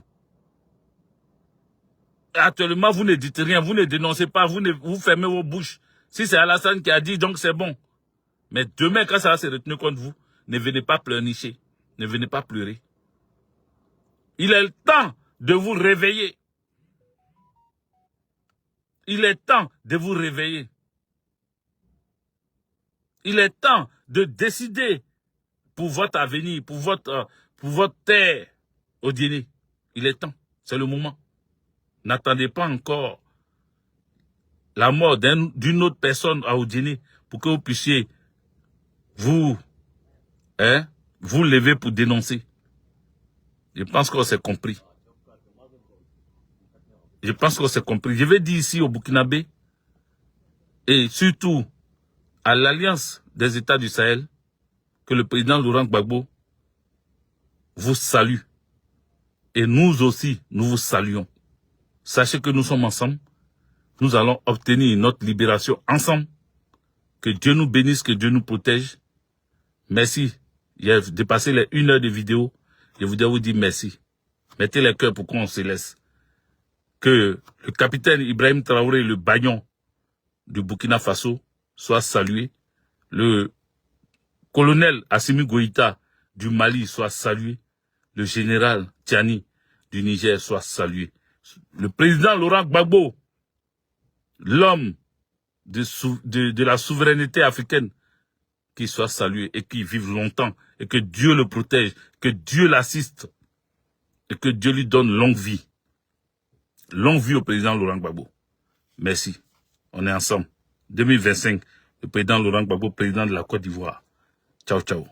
Et actuellement, vous ne dites rien. Vous ne dénoncez pas. Vous fermez vos bouches. Si c'est Alassane qui a dit, donc c'est bon. Mais demain, quand ça va se retenir contre vous, ne venez pas pleurnicher. Ne venez pas pleurer. Il est le temps de vous réveiller. Il est temps de vous réveiller. Il est temps de décider pour votre avenir, pour votre terre, Odiéné. Il est temps. C'est le moment. N'attendez pas encore la mort d'une autre personne à Odiéné pour que vous puissiez vous lever pour dénoncer. Je pense qu'on s'est compris. Je pense qu'on s'est compris. Je vais dire ici au Burkinabé et surtout à l'Alliance des États du Sahel que le président Laurent Gbagbo vous salue. Et nous aussi, nous vous saluons. Sachez que nous sommes ensemble. Nous allons obtenir notre libération ensemble. Que Dieu nous bénisse, que Dieu nous protège. Merci. J'ai dépassé les 1 heure de vidéo. Je voudrais vous dire merci. Mettez les cœurs pour qu'on se laisse. Que le capitaine Ibrahim Traoré, le bagnon du Burkina Faso, soit salué. Le colonel Assimi Goïta du Mali soit salué. Le général Tiani du Niger soit salué. Le président Laurent Gbagbo, l'homme de la souveraineté africaine, qu'il soit salué et qu'il vive longtemps et que Dieu le protège, que Dieu l'assiste et que Dieu lui donne longue vie. Longue vie au président Laurent Gbagbo. Merci. On est ensemble. 2025, le président Laurent Gbagbo, président de la Côte d'Ivoire. Ciao, ciao.